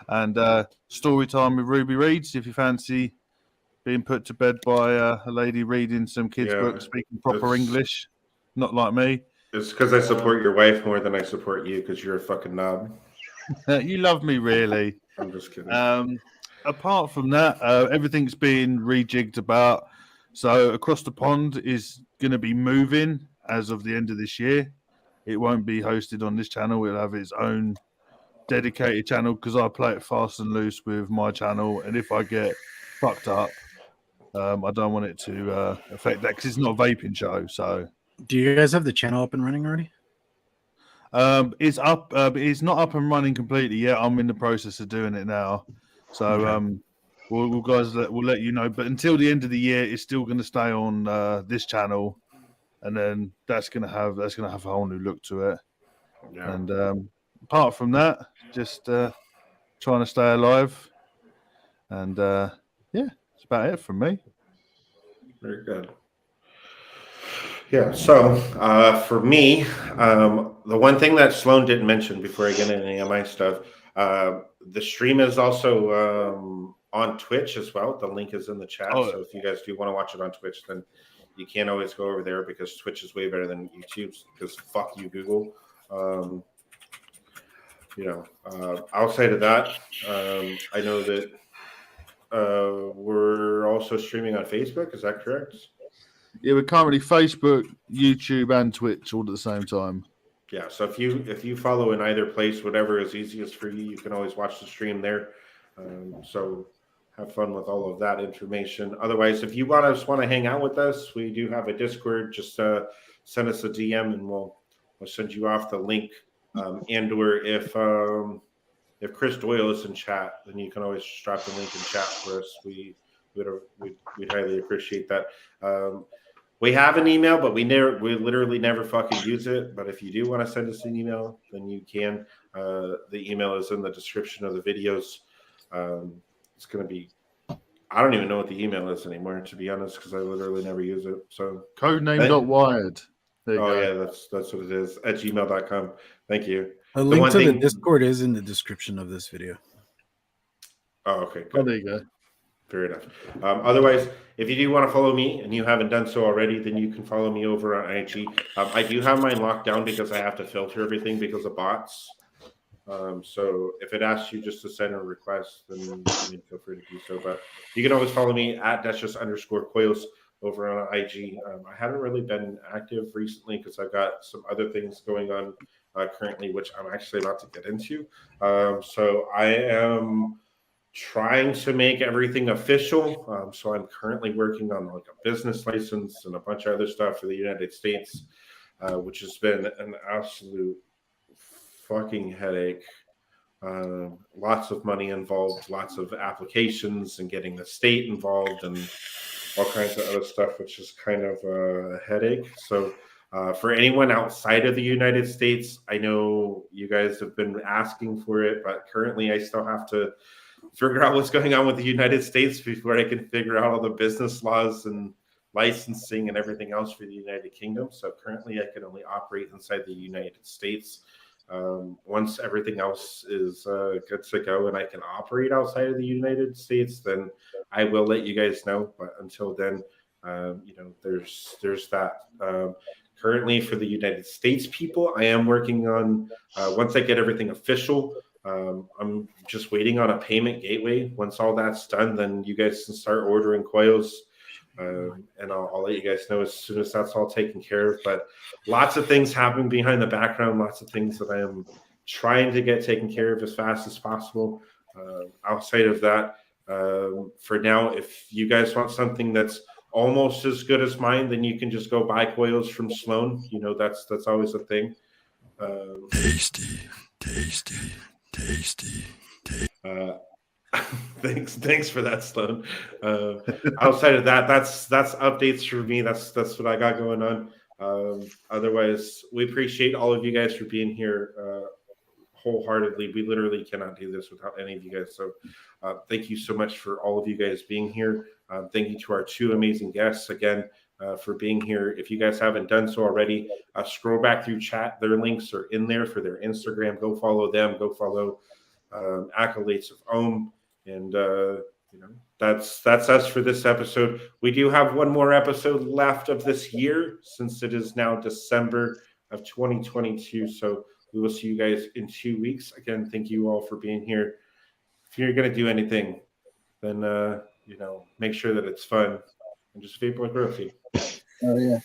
And story time with Ruby Reads if you fancy being put to bed by a lady reading some kids' books, speaking proper English, not like me. It's because I support your wife more than I support you because you're a fucking knob. You love me, really. I'm just kidding. Apart from that, everything's been rejigged about. So Across the Pond is going to be moving as of the end of this year. It won't be hosted on this channel. It'll have its own dedicated channel because I play it fast and loose with my channel. And if I get fucked up, I don't want it to affect that because it's not a vaping show. So, do you guys have the channel up and running already? It's up. It's not up and running completely yet. I'm in the process of doing it now. So, Okay. we'll let you know. But until the end of the year, it's still going to stay on this channel, and then that's going to have a whole new look to it. Yeah. And apart from that, just trying to stay alive, and yeah, that's about it from me. Very good. Yeah. So for me, the one thing that Sloan didn't mention before I get into any of my stuff, the stream is also on Twitch as well. The link is in the chat. Oh. So if you guys do want to watch it on Twitch, then you can't always go over there because Twitch is way better than YouTube because fuck you, Google. Outside of that, I know that we're also streaming on Facebook. Is that correct? Yeah, we're currently Facebook, YouTube, and Twitch all at the same time. Yeah. So if you follow in either place, whatever is easiest for you, you can always watch the stream there. So have fun with all of that information. Otherwise, if you want to hang out with us, we do have a Discord. Just send us a DM and we'll send you off the link. And or if Chris Doyle is in chat, then you can always just drop the link in chat for us. We'd highly appreciate that. We have an email, but we literally never fucking use it. But if you do want to send us an email, then you can. The email is in the description of the videos. It's going to be, I don't even know what the email is anymore, to be honest, because I literally never use it. So Codename.wired. Yeah, that's what it is, at gmail.com. Thank you. A link to the Discord is in the description of this video. Oh, okay. Good. Oh, there you go. Fair enough. Otherwise, if you do want to follow me and you haven't done so already, then you can follow me over on IG. I do have mine locked down because I have to filter everything because of bots. So if it asks you just to send a request, then feel free to do so. But you can always follow me at Duchess_Coils over on IG. I haven't really been active recently because I've got some other things going on currently, which I'm actually about to get into. So I am trying to make everything official. So I'm currently working on like a business license and a bunch of other stuff for the United States, which has been an absolute fucking headache. Lots of money involved, lots of applications and getting the state involved and all kinds of other stuff, which is kind of a headache. So for anyone outside of the United States, I know you guys have been asking for it, but currently I still have to figure out what's going on with the United States before I can figure out all the business laws and licensing and everything else for the United Kingdom. So currently I can only operate inside the United States. Once everything else is good to go and I can operate outside of the United States, then I will let you guys know. But until then, there's that. Currently for the United States people, I am working on, once I get everything official, I'm just waiting on a payment gateway. Once all that's done, then you guys can start ordering coils. And I'll let you guys know as soon as that's all taken care of. But lots of things happening behind the background, lots of things that I am trying to get taken care of as fast as possible. Outside of that, for now, if you guys want something that's almost as good as mine, then you can just go buy coils from Klowne. That's always a thing. Tasty. Thanks for that, Klowne. Outside of that, that's updates for me. That's what I got going on. Otherwise, we appreciate all of you guys for being here wholeheartedly. We literally cannot do this without any of you guys. So thank you so much for all of you guys being here. Thank you to our two amazing guests again for being here. If you guys haven't done so already, scroll back through chat. Their links are in there for their Instagram. Go follow them. Go follow Accolades of Ohm. And that's us for this episode. We do have one more episode left of this year since it is now December of 2022. So we will see you guys in 2 weeks. Again, thank you all for being here. If you're going to do anything, then make sure that it's fun and just vape like Rosie. Oh yeah.